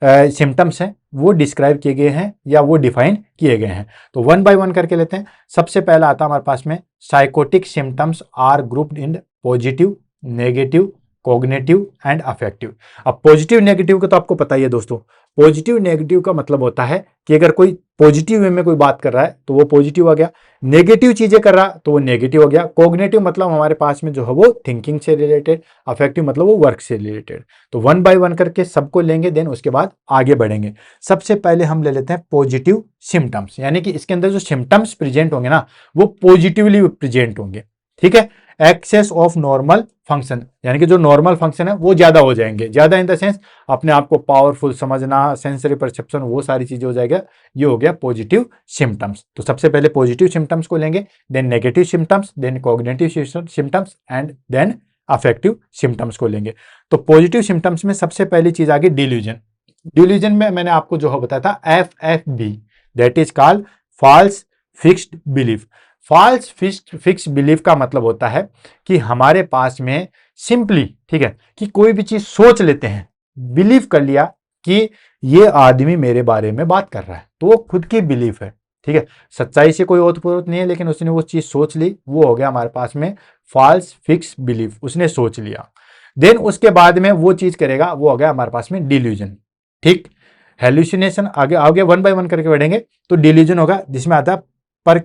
सिम्टम्स हैं वो डिस्क्राइब किए गए हैं या वो डिफाइन किए गए हैं। तो 1 बाय 1 करके लेते हैं। सबसे पहला आता है हमारे पास में psychotic symptoms are grouped in positive, negative, cognitive and affective. अब पॉजिटिव नेगेटिव का तो आपको पता ही है दोस्तों। पॉजिटिव नेगेटिव का मतलब होता है कि अगर कोई पॉजिटिव वे में कोई बात कर रहा है तो वो पॉजिटिव आ गया, नेगेटिव चीजें कर रहा तो वो नेगेटिव हो गया, कॉग्निटिव मतलब हमारे पास में जो है वो थिंकिंग से रिलेटेड, अफेक्टिव मतलब वो वर्क से रिलेटेड। तो 1 बाय 1 करके सबको लेंगे, देन उसके बाद आगे बढ़ेंगे। सबसे पहले हम ले लेते हैं पॉजिटिव सिम्टम्स, यानी कि इसके अंदर जो सिम्टम्स प्रेजेंट होंगे ना वो पॉजिटिवली प्रेजेंट होंगे। ठीक है, एक्सेस ऑफ नॉर्मल फंक्शन, यानी कि जो नॉर्मल फंक्शन है वो ज्यादा हो जाएंगे। ज्यादा इन द सेंस अपने आप को पावरफुल समझना, सेंसरी परसेप्शन, वो सारी चीजें हो जाएगा। ये हो गया पॉजिटिव सिम्टम्स। तो सबसे पहले पॉजिटिव सिम्टम्स को लेंगे, then negative symptoms, then cognitive symptoms and then affective symptoms को लेंगे। तो पॉजिटिव सिम्टम्स में सबसे पहली चीज आ गई डिल्यूजन। डिल्यूजन में मैंने आपको जो है बताया था FFB, that is called false fixed belief. False fix belief का मतलब होता है कि हमारे पास में सिंपली, ठीक है, कि कोई भी चीज सोच लेते हैं, बिलीव कर लिया कि ये आदमी मेरे बारे में बात कर रहा है, तो वो खुद की बिलीफ है। ठीक है, सच्चाई से कोई ओतप्रोत नहीं है, लेकिन उसने वो चीज सोच ली, वो हो गया हमारे पास में फॉल्स फिक्स बिलीफ, उसने सोच लिया। देन उसके बाद में वो चीज करेगा, वो हो गया हमारे पास में डिल्यूजन। ठीक, हेल्यूसिनेशन आगे आगे 1 बाय 1 करके बढ़ेंगे। तो डिल्यूजन होगा जिसमें आता है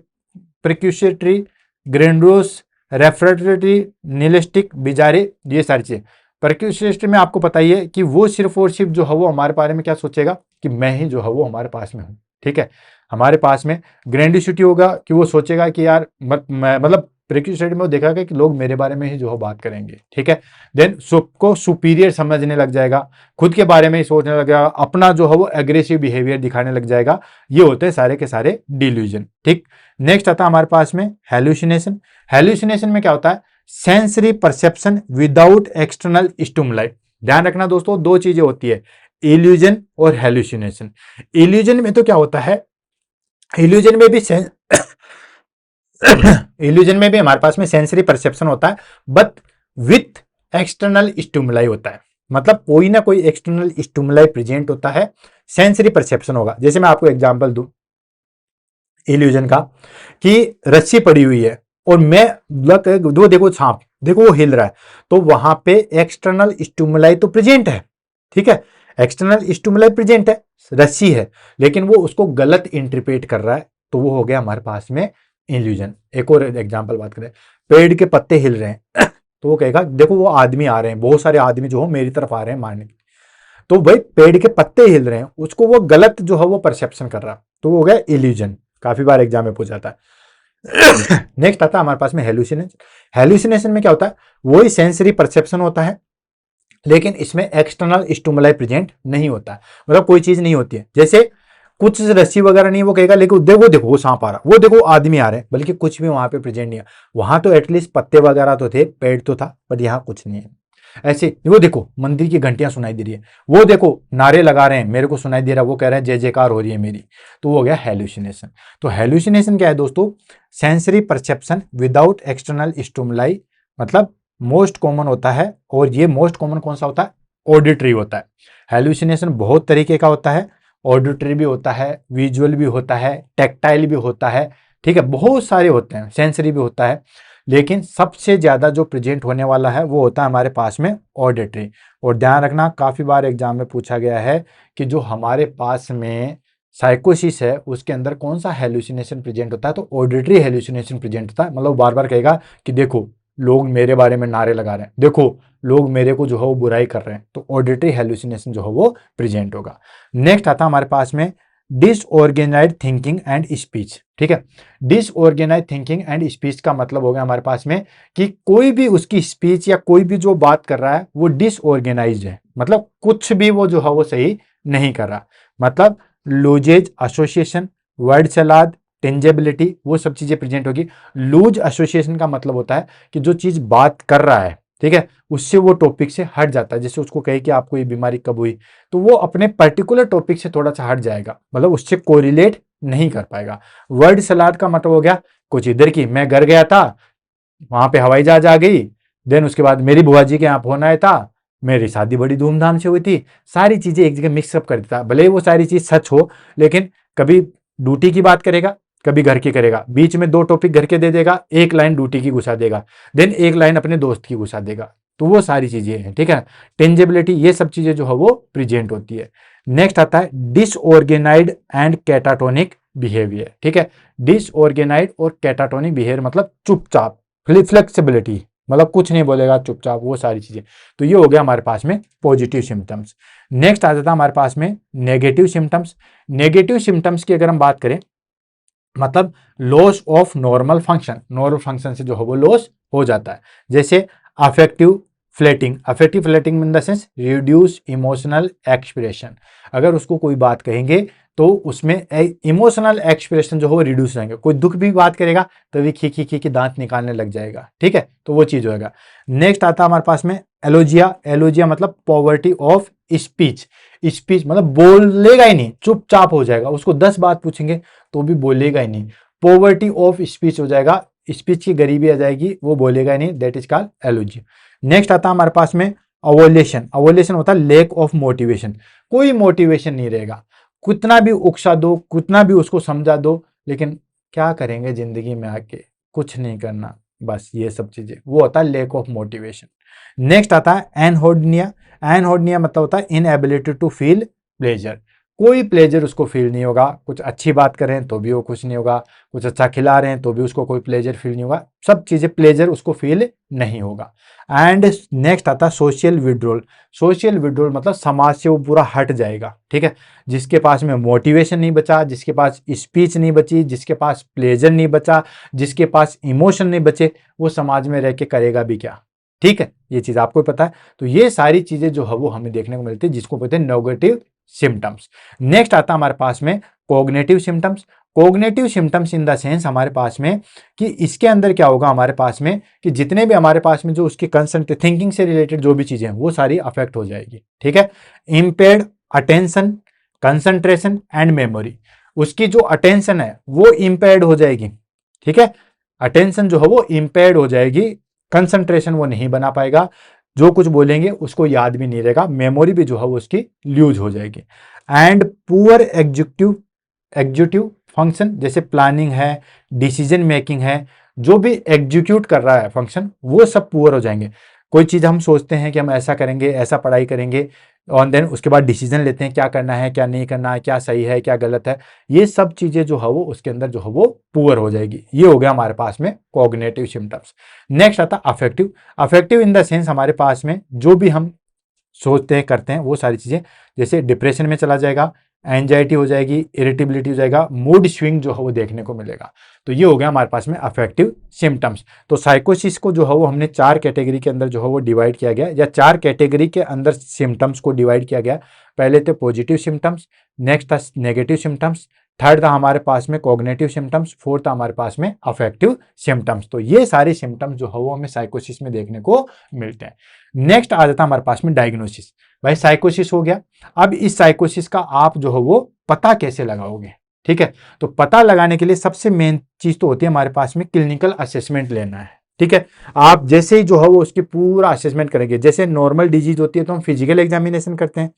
प्रिक्यूशटरी, ग्रेंडोस, रेफ्रेटरी, निलिस्टिक, बिजारे, ये सारी चीजें। प्रिक्यूशटरी में आपको पता ही है कि वो सिर्फ और सिर्फ जो है वो हमारे बारे में क्या सोचेगा कि मैं ही जो है वो हमारे पास में हूं। ठीक है, हमारे पास में ग्रेंडिसिटी होगा कि वो सोचेगा कि यार मतलब प्रिक्यूशटरी में वो देखेगा कि लोग मेरे बारे में ही जो है बात करेंगे। ठीक है, देन सबको सुपीरियर समझने लग जाएगा, खुद के बारे में ही सोचने लग जाएगा, अपना जो है वो एग्रेसिव बिहेवियर दिखाने लग जाएगा। ये होते हैं सारे के सारे डिल्यूजन। ठीक, नेक्स्ट आता है हमारे पास में हेल्यूसिनेशन। हेल्यूसिनेशन में क्या होता है? Sensory perception without external stimuli. ध्यान रखना दोस्तों, 2 चीजें होती है, इल्यूजन और हेल्यूसिनेशन। इल्यूजन में तो क्या होता है, इल्यूजन में भी इल्यूजन में भी हमारे पास में सेंसरी परसेप्शन होता है, बट विथ एक्सटर्नल स्टिमुलाई होता है। मतलब कोई ना कोई एक्सटर्नल स्टिमुलाई प्रेजेंट होता है, सेंसरी परसेप्शन होगा। जैसे मैं आपको एग्जांपल दूं इल्यूजन का, कि रस्सी पड़ी हुई है और मैं दो, देखो सांप, देखो वो हिल रहा है, तो वहां पे एक्सटर्नल स्टिमुलाई तो प्रेजेंट है। ठीक है, एक्सटर्नल स्टिमुलाई प्रेजेंट है, रस्सी है, लेकिन वो उसको गलत इंटरप्रेट कर रहा है, तो वो हो गया हमारे पास में इल्यूजन। एक और एग्जांपल बात करें, पेड़ के पत्ते हिल रहे हैं तो वो कहेगा देखो वो आदमी आ रहे हैं, बहुत सारे आदमी जो हो मेरी तरफ आ रहे हैं मारने के, तो भाई पेड़ के पत्ते हिल रहे हैं, उसको वो गलत जो है वो परसेप्शन कर रहा है, तो वो हो गया इल्यूजन। काफी बार एग्जाम में पूछा जाता है। नेक्स्ट आता है हमारे पास में हेल्यूसिनेशन। हेल्यूसिनेशन में क्या होता है? वही सेंसरी परसेप्शन होता है, लेकिन इसमें एक्सटर्नल स्टिमुलाई प्रेजेंट नहीं होता है, मतलब कोई चीज नहीं होती है। जैसे कुछ रस्सी वगैरह नहीं, वो कहेगा लेकिन देखो देखो वो सांप आ रहा, वो देखो आदमी आ रहे हैं, बल्कि कुछ भी वहां पे प्रेजेंट नहीं है। वहां तो एटलीस्ट पत्ते वगैरह तो थे, पेड़ तो था, बट यहाँ कुछ नहीं है। ऐसे वो देखो मंदिर की घंटियां सुनाई दे रही है, वो देखो नारे लगा रहे हैं, मेरे को सुनाई दे रहा है, वो कह रहे हैं जय जयकार हो रही है मेरी, तो वो हो गया हेल्यूसिनेशन। तो हेल्यूसिनेशन क्या है दोस्तों? Sensory perception without external stimuli, मतलब मोस्ट कॉमन होता है। और ये मोस्ट कॉमन कौन सा होता है? ऑडिटरी होता है। हेल्यूसिनेशन बहुत तरीके का होता है, ऑडिटरी भी होता है, विजुअल भी होता है, टेक्टाइल भी होता है, ठीक है, बहुत सारे होते हैं, सेंसरी भी होता है। लेकिन सबसे ज्यादा जो प्रेजेंट होने वाला है वो होता है हमारे पास में ऑडिटरी। और ध्यान रखना, काफी बार एग्जाम में पूछा गया है कि जो हमारे पास में साइकोसिस है उसके अंदर कौन सा हेल्यूसिनेशन प्रेजेंट होता है, तो ऑडिटरी हेल्यूसिनेशन प्रेजेंट होता है। मतलब बार बार कहेगा कि देखो लोग मेरे बारे में नारे लगा रहे हैं, देखो लोग मेरे को जो है वो बुराई कर रहे हैं, तो ऑडिटरी हेल्यूसिनेशन जो है वो प्रेजेंट होगा। नेक्स्ट आता है हमारे पास में डिसऑर्गेनाइज्ड थिंकिंग एंड स्पीच, ठीक है। डिसऑर्गेनाइज्ड थिंकिंग एंड स्पीच का मतलब हो गया हमारे पास में कि कोई भी उसकी स्पीच या कोई भी जो बात कर रहा है वो डिसऑर्गेनाइज्ड है, मतलब कुछ भी वो जो है वो सही नहीं कर रहा। मतलब लूजेज एसोसिएशन, वर्ड सलाद, टेंजेबिलिटी, वो सब चीजें प्रेजेंट होगी। लूज एसोसिएशन का मतलब होता है कि जो चीज बात कर रहा है, ठीक है, उससे वो टॉपिक से हट जाता है। जैसे उसको कहे कि आपको ये बीमारी कब हुई, तो वो अपने पर्टिकुलर टॉपिक से थोड़ा सा हट जाएगा, मतलब उससे कोरिलेट नहीं कर पाएगा। वर्ड सलाद का मतलब हो गया कुछ इधर की, मैं घर गया था, वहां पे हवाई जहाज आ गई, देन उसके बाद मेरी बुआ जी के यहाँ फोन आया था, मेरी शादी बड़ी धूमधाम से हुई थी, सारी चीजें एक जगह मिक्सअप कर देता। भले ही वो सारी चीज सच हो, लेकिन कभी ड्यूटी की बात करेगा, कभी घर की करेगा, बीच में दो टॉपिक घर के दे देगा, एक लाइन ड्यूटी की घुसा देगा, देन एक लाइन अपने दोस्त की घुसा देगा। तो वो सारी चीजें हैं, ठीक है। टेंजेबिलिटी, ये सब चीजें जो है वो प्रेजेंट होती है। नेक्स्ट आता है डिसऑर्गेनाइज्ड एंड कैटाटोनिक बिहेवियर, ठीक है। डिसऑर्गेनाइज्ड और कैटाटोनिक बिहेवियर मतलब चुपचाप, फ्लेक्सिबिलिटी, मतलब कुछ नहीं बोलेगा, चुपचाप, वो सारी चीजें। तो ये हो गया हमारे पास में पॉजिटिव सिम्टम्स। नेक्स्ट आ जाता है हमारे पास में नेगेटिव सिम्टम्स। नेगेटिव सिम्टम्स की अगर हम बात करें, मतलब loss of normal function, normal function से जो है वो लॉस हो जाता है। जैसे affective flattening, affective flattening in the sense reduce emotional expression. अगर उसको कोई बात कहेंगे तो उसमें इमोशनल एक्सप्रेशन जो है वो रिड्यूस रहेंगे। कोई दुख भी बात करेगा तभी खी खी खी की दांत निकालने लग जाएगा, ठीक है, तो वो चीज होगा। नेक्स्ट आता है हमारे पास में एलोजिया। एलोजिया मतलब पॉवर्टी ऑफ स्पीच। स्पीच मतलब बोलेगा ही नहीं, चुपचाप हो जाएगा, उसको 10 बात पूछेंगे तो भी बोलेगा ही नहीं, पॉवर्टी ऑफ स्पीच हो जाएगा, स्पीच की गरीबी आ जाएगी, वो बोलेगा ही नहीं, दैट इज कॉल्ड एलोजी। नेक्स्ट आता है हमारे पास में अवोलेशन। अवोलेशन होता है लेक ऑफ मोटिवेशन, कोई मोटिवेशन नहीं रहेगा, कितना भी उकसा दो, कितना भी उसको समझा दो, लेकिन क्या करेंगे जिंदगी में आके, कुछ नहीं करना, बस ये सब चीजें, वो होता है लेक ऑफ मोटिवेशन। नेक्स्ट आता है एनहोडनिया। एनहोडनिया मतलब होता है इनएबिलिटी टू फील प्लेजर, कोई प्लेजर उसको फील नहीं होगा, कुछ अच्छी बात करें तो भी वो खुश नहीं होगा, कुछ अच्छा खिला रहे हैं तो भी उसको कोई प्लेजर फील नहीं होगा, सब चीजें प्लेजर उसको फील नहीं होगा। एंड नेक्स्ट आता है सोशल विड्रॉल। सोशल विड्रॉल मतलब समाज से वो पूरा हट जाएगा, ठीक है। जिसके पास में मोटिवेशन नहीं बचा, जिसके पास स्पीच नहीं बची, जिसके पास प्लेजर नहीं बचा, जिसके पास इमोशन नहीं बचे, वो समाज में रह के करेगा भी क्या, ठीक है, ये चीज आपको पता है। तो ये सारी चीजें जो है वो हमें देखने को मिलती है, जिसको कहते हैं नेगेटिव सिम्टम्स। नेक्स्ट आता है हमारे पास में cognitive symptoms. Cognitive symptoms in the sense हमारे पास में कि इसके अंदर क्या होगा हमारे पास में कि जितने भी हमारे पास में जो उसके कंसेंट थिंकिंग से रिलेटेड जो भी चीजें हैं वो सारी अफेक्ट हो जाएगी, ठीक है। Impaired attention, concentration and memory, उसकी जो अटेंशन है वो इम्पेयर्ड हो जाएगी, ठीक है, अटेंशन जो है वो इम्पेयर्ड हो जाएगी, कंसंट्रेशन वो नहीं बना पाएगा, जो कुछ बोलेंगे उसको याद भी नहीं रहेगा, मेमोरी भी जो है वो उसकी लूज हो जाएगी। एंड पुअर एग्जीक्यूटिव फंक्शन, जैसे प्लानिंग है, डिसीजन मेकिंग है, जो भी एग्जीक्यूट कर रहा है फंक्शन, वो सब पुअर हो जाएंगे। कोई चीज हम सोचते हैं कि हम ऐसा करेंगे, ऐसा पढ़ाई करेंगे, और देन उसके बाद डिसीजन लेते हैं क्या करना है, क्या नहीं करना है, क्या सही है, क्या गलत है, ये सब चीजें जो है वो उसके अंदर जो है वो पुअर हो जाएगी। ये हो गया हमारे पास में कॉग्निटिव सिम्टम्स। नेक्स्ट आता है affective. Affective in the sense हमारे पास में जो भी हम सोचते हैं करते हैं वो सारी चीजें, जैसे डिप्रेशन में चला जाएगा, एंजाइटी हो जाएगी, इरिटेबिलिटी हो जाएगा, मूड स्विंग जो है वो देखने को मिलेगा। तो ये हो गया हमारे पास में अफेक्टिव सिम्टम्स। तो साइकोसिस को जो है वो हमने 4 कैटेगरी के अंदर जो है वो डिवाइड किया गया, या 4 कैटेगरी के अंदर सिम्टम्स को डिवाइड किया गया। पहले थे पॉजिटिव सिम्टम्स, नेक्स्ट था नेगेटिव सिम्टम्स, थर्ड था हमारे पास में कॉग्निटिव सिम्टम्स, फोर्थ था हमारे पास में अफेक्टिव सिम्टम्स। तो ये सारे सिम्टम्स जो है वो हमें साइकोसिस में देखने को मिलते हैं। नेक्स्ट आ जाता है हमारे पास में डायग्नोसिस। भाई साइकोसिस हो गया, अब इस साइकोसिस का आप जो है वो पता कैसे लगाओगे? ठीक है, तो पता लगाने के लिए सबसे मेन चीज तो होती है हमारे पास में क्लिनिकल असेसमेंट लेना है। ठीक है, आप जैसे ही जो है वो उसकी पूरा असेसमेंट करेंगे, जैसे नॉर्मल डिजीज होती है तो हम फिजिकल एग्जामिनेशन करते हैं,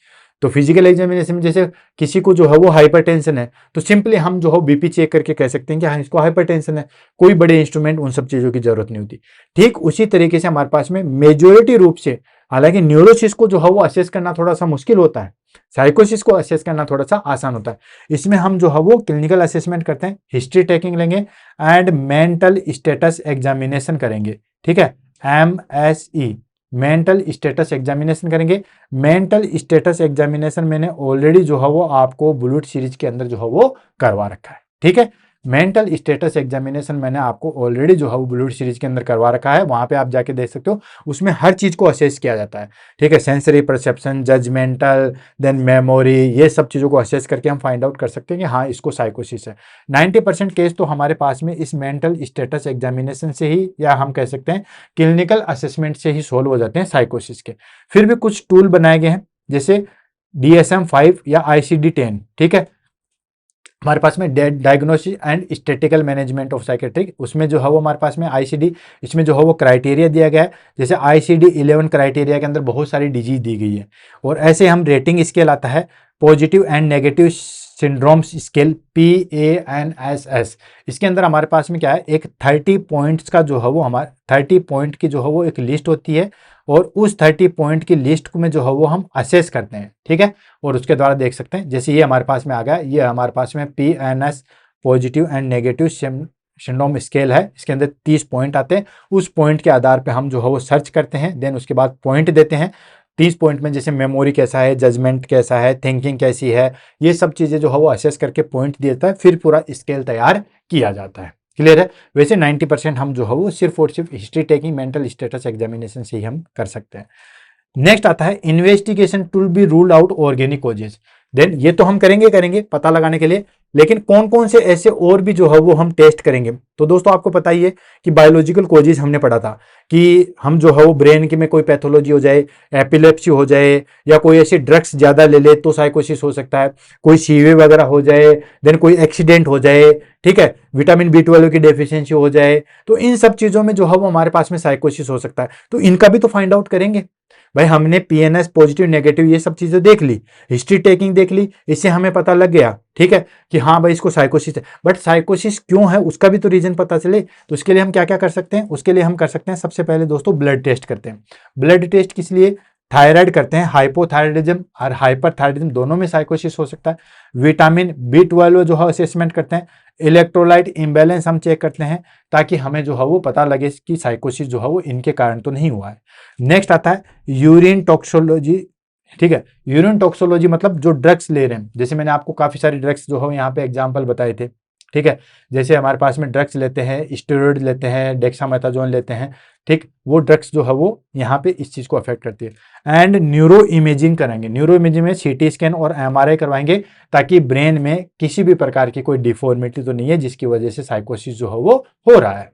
तो फिजिकल एग्जामिनेशन में जैसे किसी को जो है वो हाइपरटेंशन है, तो सिंपली हम जो है बीपी चेक करके कह सकते हैं कि हाँ इसको हाइपरटेंशन है, कोई बड़े इंस्ट्रूमेंट उन सब चीजों की जरूरत नहीं होती। ठीक उसी तरीके से हमारे पास में मेजोरिटी रूप से, हालांकि न्यूरोसिस को जो है वो असेस करना थोड़ा सा मुश्किल होता है, साइकोसिस को असेस करना थोड़ा सा आसान होता है। इसमें हम जो है वो क्लिनिकल असेसमेंट करते हैं, हिस्ट्री टेकिंग लेंगे एंड मेंटल स्टेटस एग्जामिनेशन करेंगे। ठीक है, MSE मेंटल स्टेटस एग्जामिनेशन करेंगे। मेंटल स्टेटस एग्जामिनेशन मैंने ऑलरेडी जो है वो आपको बुलेट सीरीज के अंदर जो है वो करवा रखा है। ठीक है, मेंटल स्टेटस एग्जामिनेशन मैंने आपको ऑलरेडी जो है वो बुलेट सीरीज के अंदर करवा रखा है, वहां पे आप जाके देख सकते हो। उसमें हर चीज को असेस किया जाता है। ठीक है, sensory perception, judgemental, then memory, ये सब चीजों को असेस करके हम फाइंड आउट कर सकते हैं कि हाँ इसको साइकोसिस है। 90% केस तो हमारे पास में इस मेंटल स्टेटस एग्जामिनेशन से ही, या हम कह सकते हैं क्लिनिकल असेसमेंट से ही सोल्व हो जाते हैं साइकोसिस के। फिर भी कुछ टूल बनाए गए हैं, जैसे DSM-5 या ICD-10। ठीक है, हमारे पास में diagnosis and statistical management of psychiatric, उसमें जो है वो हमारे पास में ICD, इसमें जो है वो क्राइटेरिया दिया गया है। जैसे ICD-11 क्राइटेरिया के अंदर बहुत सारी डिजीज दी गई है, और ऐसे हम रेटिंग स्केल आता है, positive and negative syndromes scale, PANSS। इसके अंदर हमारे पास में क्या है, एक 30 पॉइंट्स का जो है वो हमारे 30 पॉइंट की जो है वो एक लिस्ट होती है, और उस 30 पॉइंट की लिस्ट में जो है वो हम असेस करते हैं। ठीक है, और उसके द्वारा देख सकते हैं, जैसे ये हमारे पास में आ गया, ये हमारे पास में PANS positive and negative syndrome scale है। इसके अंदर 30 पॉइंट आते हैं, उस पॉइंट के आधार पे हम जो है वो सर्च करते हैं, देन उसके बाद पॉइंट देते हैं। 30 पॉइंट में जैसे मेमोरी कैसा है, जजमेंट कैसा है, थिंकिंग कैसी है, ये सब चीजें जो है वो असेस करके पॉइंट देता है, फिर पूरा स्केल तैयार किया जाता है। क्लियर है? वैसे 90% हम जो है वो सिर्फ और सिर्फ history taking mental status examination से ही हम कर सकते हैं। नेक्स्ट आता है investigation to be ruled out organic causes. Then ये तो हम करेंगे पता लगाने के लिए, लेकिन कौन कौन से ऐसे और भी जो है वो हम टेस्ट करेंगे। तो दोस्तों आपको पता ही है कि बायोलॉजिकल कॉजेज हमने पढ़ा था, कि हम जो है वो ब्रेन के में कोई पैथोलॉजी हो जाए, एपिलेप्सी हो जाए, या कोई ऐसी ड्रग्स ज्यादा ले ले तो साइकोसिस हो सकता है, कोई सीवे वगैरह हो जाए, देन कोई एक्सीडेंट हो जाए, ठीक है, विटामिन B12 की डेफिशिएंसी हो जाए, तो इन सब चीजों में जो है वो हमारे पास में साइकोसिस हो सकता है। तो इनका भी तो फाइंड आउट करेंगे। भाई हमने PNS पॉजिटिव नेगेटिव ये सब चीजें देख ली, हिस्ट्री टेकिंग देख ली, इससे हमें पता लग गया, ठीक है, कि हाँ भाई इसको साइकोसिस है। बट साइकोसिस क्यों है उसका भी तो रीजन पता चले, तो उसके लिए हम क्या क्या कर सकते हैं? उसके लिए हम कर सकते हैं, सबसे पहले दोस्तों ब्लड टेस्ट करते हैं। ब्लड टेस्ट किस लिए? थायराइड करते हैं, हाइपोथायराइडिज्म और हाइपरथायराइडिज्म दोनों में साइकोसिस हो सकता है। विटामिन B12 जो है असेसमेंट करते हैं, इलेक्ट्रोलाइट इम्बैलेंस हम चेक करते हैं, ताकि हमें जो है वो पता लगे कि साइकोसिस जो है वो इनके कारण तो नहीं हुआ है। नेक्स्ट आता है यूरिन टॉक्सोलॉजी। ठीक है, यूरिन टॉक्सोलॉजी मतलब जो ड्रग्स ले रहे हैं, जैसे मैंने आपको काफी सारी ड्रग्स जो है यहाँ पे एग्जांपल बताए थे। ठीक है, जैसे हमारे पास में ड्रग्स लेते हैं, स्टेरॉइड लेते हैं, डेक्सामेथाजोन लेते हैं, ठीक, वो ड्रग्स जो है वो यहाँ पे इस चीज को अफेक्ट करती है। एंड न्यूरो इमेजिंग करेंगे, न्यूरो इमेजिंग में CT स्कैन और MRI करवाएंगे, ताकि ब्रेन में किसी भी प्रकार की कोई डिफॉर्मिटी तो नहीं है जिसकी वजह से साइकोसिस जो है वो हो रहा है।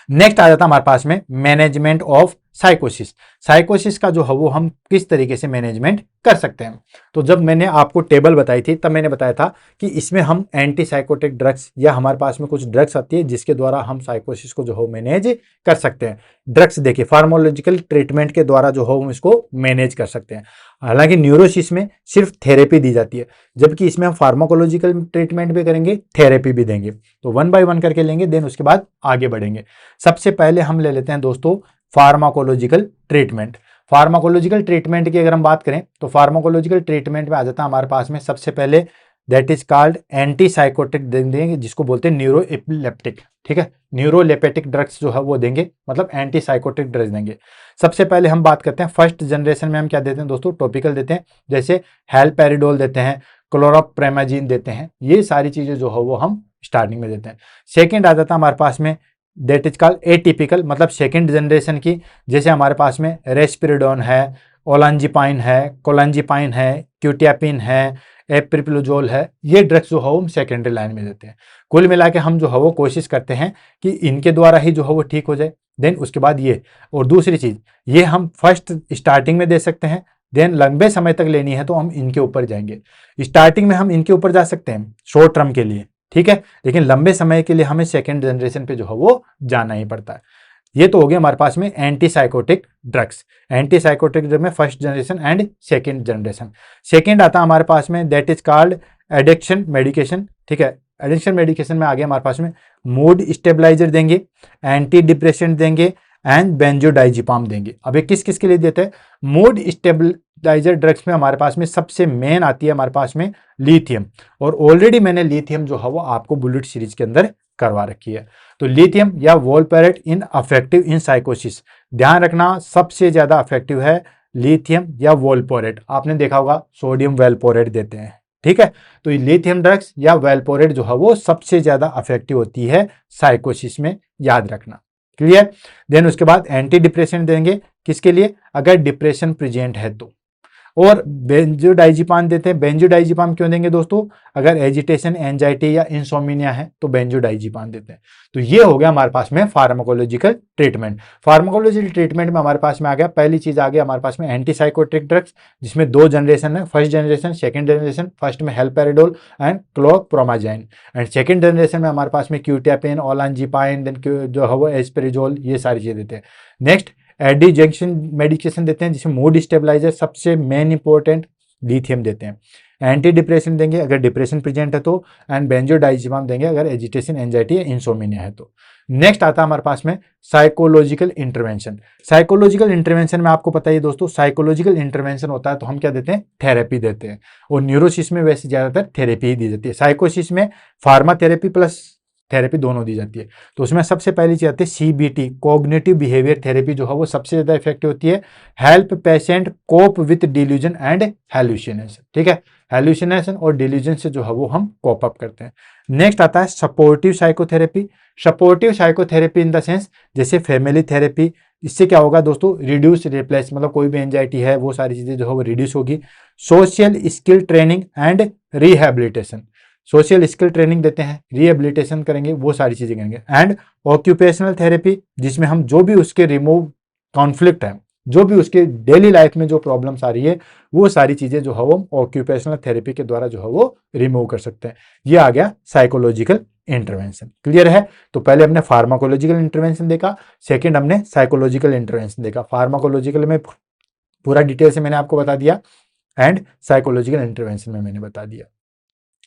नेक्स्ट आ जाता है हमारे पास में मैनेजमेंट ऑफ साइकोसिस। साइकोसिस का जो है वो हम किस तरीके से मैनेजमेंट कर सकते हैं। तो जब मैंने आपको टेबल बताई थी तब मैंने बताया था कि इसमें हम एंटी साइकोटिक ड्रग्स, या हमारे पास में कुछ ड्रग्स आती है जिसके द्वारा हम साइकोसिस को जो है मैनेज कर सकते हैं। ड्रग्स देखिए, फार्माकोलॉजिकल ट्रीटमेंट के द्वारा जो है हम इसको मैनेज कर सकते हैं। हालांकि न्यूरोसिस में सिर्फ थेरेपी दी जाती है, जबकि इसमें हम फार्माकोलॉजिकल ट्रीटमेंट भी करेंगे, थेरेपी भी देंगे। तो 1 बाय 1 करके लेंगे, देन उसके बाद आगे बढ़ेंगे। सबसे पहले हम ले लेते हैं दोस्तों फार्माकोलॉजिकल ट्रीटमेंट। फार्माकोलॉजिकल ट्रीटमेंट की अगर हम बात करें तो फार्माकोलॉजिकल ट्रीटमेंट में आ जाता है हमारे पास में सबसे पहले that is called anti psychotic देंगे, जिसको बोलते हैं न्यूरो एपिलेप्टिक। ठीक है, न्यूरोलेपेटिक ड्रग्स जो है वो देंगे, मतलब एंटी साइकोटिक ड्रग्स देंगे। सबसे पहले हम बात करते हैं फर्स्ट जनरेशन में हम क्या देते हैं दोस्तों, टॉपिकल देते हैं, जैसे हैलपेरिडोल देते हैं, क्लोरोप्रेमाजीन देते हैं, ये सारी चीजें जो है वो हम स्टार्टिंग में देते हैं। सेकेंड आ जाता है हमारे पास में दैट इज कॉल्ड एटिपिकल, मतलब सेकेंड जनरेशन की, जैसे हमारे पास में रेस्पिरिडोन है, ओलांजिपाइन है, कोलांजिपाइन है, क्यूटियापिन है, एप्रिप्लोजोल है, ये ड्रग्स जो है वो हम सेकेंडरी लाइन में देते हैं। कुल मिला के हम जो है वो कोशिश करते हैं कि इनके द्वारा ही जो है वो ठीक हो जाए। देन उसके बाद ये, और दूसरी चीज, ये हम फर्स्ट स्टार्टिंग में दे सकते हैं, देन लंबे समय तक लेनी है तो हम इनके ऊपर जाएंगे। स्टार्टिंग में हम इनके ऊपर जा सकते हैं शॉर्ट टर्म के लिए, ठीक है, लेकिन लंबे समय के लिए हमें सेकेंड जनरेशन पे जो है वो जाना ही पड़ता है। ये तो हो गया हमारे पास में एंटीसाइकोटिक ड्रग्स। एंटीसाइकोटिक ड्रग में first generation and second generation. Second आता है हमारे पास में that is called addiction medication, ठीक है। एडिक्शन मेडिकेशन में आ गया हमारे पास में मूड स्टेबलाइजर देंगे, एंटी डिप्रेशन देंगे एंड बेंजोडाइजिपाम देंगे। अब ये किस किस के लिए देते हैं? मूड स्टेबलाइजर ड्रग्स में हमारे पास में सबसे मेन आती है हमारे पास में लिथियम, और ऑलरेडी मैंने लिथियम जो है वो आपको बुलेट सीरीज के अंदर करवा रखी है। तो लिथियम या वोल्पेरेट इन अफेक्टिव इन साइकोसिस, ध्यान रखना सबसे ज्यादा अफेक्टिव है लिथियम या वोल्पोरेट। आपने देखा होगा सोडियम वेलपोरेट देते हैं, ठीक है। तो ये लिथियम ड्रग्स या वेलपोरेट जो है वो सबसे ज्यादा अफेक्टिव होती है साइकोसिस में, याद रखना, क्लियर। देन उसके बाद एंटी डिप्रेशन देंगे, किसके लिए? अगर डिप्रेशन प्रेजेंट है तो। और बेंजोडाइजिपाम देते हैं। बेंजोडाइजिपाम क्यों देंगे दोस्तों? अगर एजिटेशन, एंजाइटी या इंसोमिनिया है तो बेंजोडाइजिपाम देते हैं। तो ये हो गया हमारे पास में फार्माकोलॉजिकल ट्रीटमेंट। फार्माकोलॉजिकल ट्रीटमेंट में हमारे पास में आ गया, पहली चीज आ गया हमारे पास में एंटीसाइकोटिक ड्रग्स, जिसमें दो जनरेशन है, first generation, second generation. First में हेलपेरिडोल एंड क्लोप्रोमाजाइन, एंड सेकंड जनरेशन में हमारे पास में क्यूटियापिन, ओलांजिपाइन, देन जो है वो एस्पेरिजोल, ये सारी चीजें देते हैं। नेक्स्ट एडिजेक्शन मेडिकेशन देते हैं, जिसमें मूड स्टेबलाइजर सबसे मेन इंपॉर्टेंट लिथियम देते हैं। एंटी डिप्रेशन देंगे अगर डिप्रेशन प्रेजेंट है तो, एंड बेंजोडाइजिपाम देंगे अगर एजिटेशन, एंजाइटी या इंसोमिनिया है तो। नेक्स्ट आता है हमारे पास में साइकोलॉजिकल इंटरवेंशन। साइकोलॉजिकल इंटरवेंशन में आपको पता ही है दोस्तों, साइकोलॉजिकल इंटरवेंशन होता है तो हम क्या देते हैं? थेरेपी देते हैं। और न्यूरोसिस में वैसे ज्यादातर थेरेपी ही दी जाती है। साइकोसिस में फार्मा थेरेपी प्लस थेरेपी दोनों दी जाती है। तो उसमें सबसे पहली चीज आती है सीबीटी, कोग्निटिव बिहेवियर थेरेपी, जो है वो सबसे ज्यादा इफेक्टिव होती है। Help patient cope with delusion and hallucination, ठीक है। हेलुसिनेशन और डिल्यूजन से जो है वो हम कोप अप करते हैं। नेक्स्ट आता है supportive psychotherapy. Supportive psychotherapy in the sense जैसे फैमिली थेरेपी, इससे क्या होगा दोस्तों? रिड्यूस रिप्लेस, मतलब कोई भी एंजाइटी है वो सारी चीजें जो है वो रिड्यूस होगी। Social skill training and rehabilitation, social skill training देते हैं, रिहेबिलिटेशन करेंगे, वो सारी चीजें करेंगे। एंड ऑक्यूपेशनल थेरेपी, जिसमें हम जो भी उसके रिमूव कॉन्फ्लिक्ट है, जो भी उसके डेली लाइफ में जो प्रॉब्लम्स आ रही है, वो सारी चीजें जो है वो ऑक्यूपेशनल थेरेपी के द्वारा जो है वो रिमूव कर सकते हैं। ये आ गया साइकोलॉजिकल इंटरवेंशन, क्लियर है। तो पहले हमने फार्माकोलॉजिकल इंटरवेंशन देखा, सेकंड हमने साइकोलॉजिकल इंटरवेंशन देखा। फार्माकोलॉजिकल में पूरा डिटेल से मैंने आपको बता दिया, एंड साइकोलॉजिकल इंटरवेंशन में मैंने बता दिया।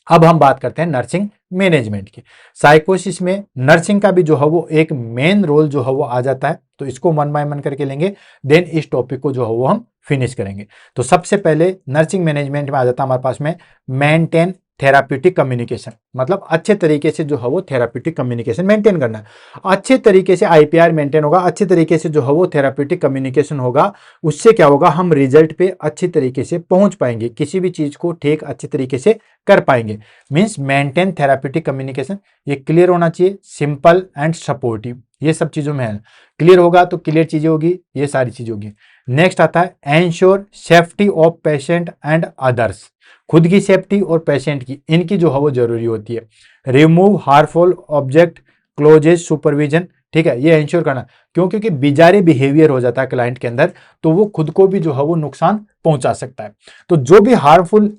अब हम बात करते हैं नर्सिंग मैनेजमेंट की। साइकोसिस में नर्सिंग का भी जो है वो एक मेन रोल जो है वो आ जाता है, तो इसको मन बाय मन करके लेंगे, देन इस टॉपिक को जो है वो हम फिनिश करेंगे। तो सबसे पहले नर्सिंग मैनेजमेंट में आ जाता है हमारे पास में मेंटेन थेराप्यूटिक कम्युनिकेशन, मतलब अच्छे तरीके से जो है वो थेराप्यूटिक कम्युनिकेशन मेंटेन करना है। अच्छे तरीके से आईपीआर मेंटेन होगा, अच्छे तरीके से जो है वो थेराप्यूटिक कम्युनिकेशन होगा, उससे क्या होगा? हम रिजल्ट पे अच्छी तरीके से पहुंच पाएंगे, किसी भी चीज को ठीक अच्छे तरीके से कर पाएंगे। मीन्स मेंटेन थेराप्यूटिक कम्युनिकेशन, ये क्लियर होना चाहिए, सिंपल एंड सपोर्टिव, ये सब चीजों में है। क्लियर होगा तो क्लियर चीजें होगी, ये सारी चीजें होगी। नेक्स्ट आता है ensure safety of patient and others, खुद की सेफ्टी और पेशेंट की, इनकी जो है वो जरूरी होती है। Remove harmful object, closes supervision, ठीक है, ये इंश्योर करना, क्योंकि बिजारे बिहेवियर हो जाता है क्लाइंट के अंदर, तो वो खुद को भी जो है वो नुकसान पहुंचा सकता है। तो जो भी हार्मफुल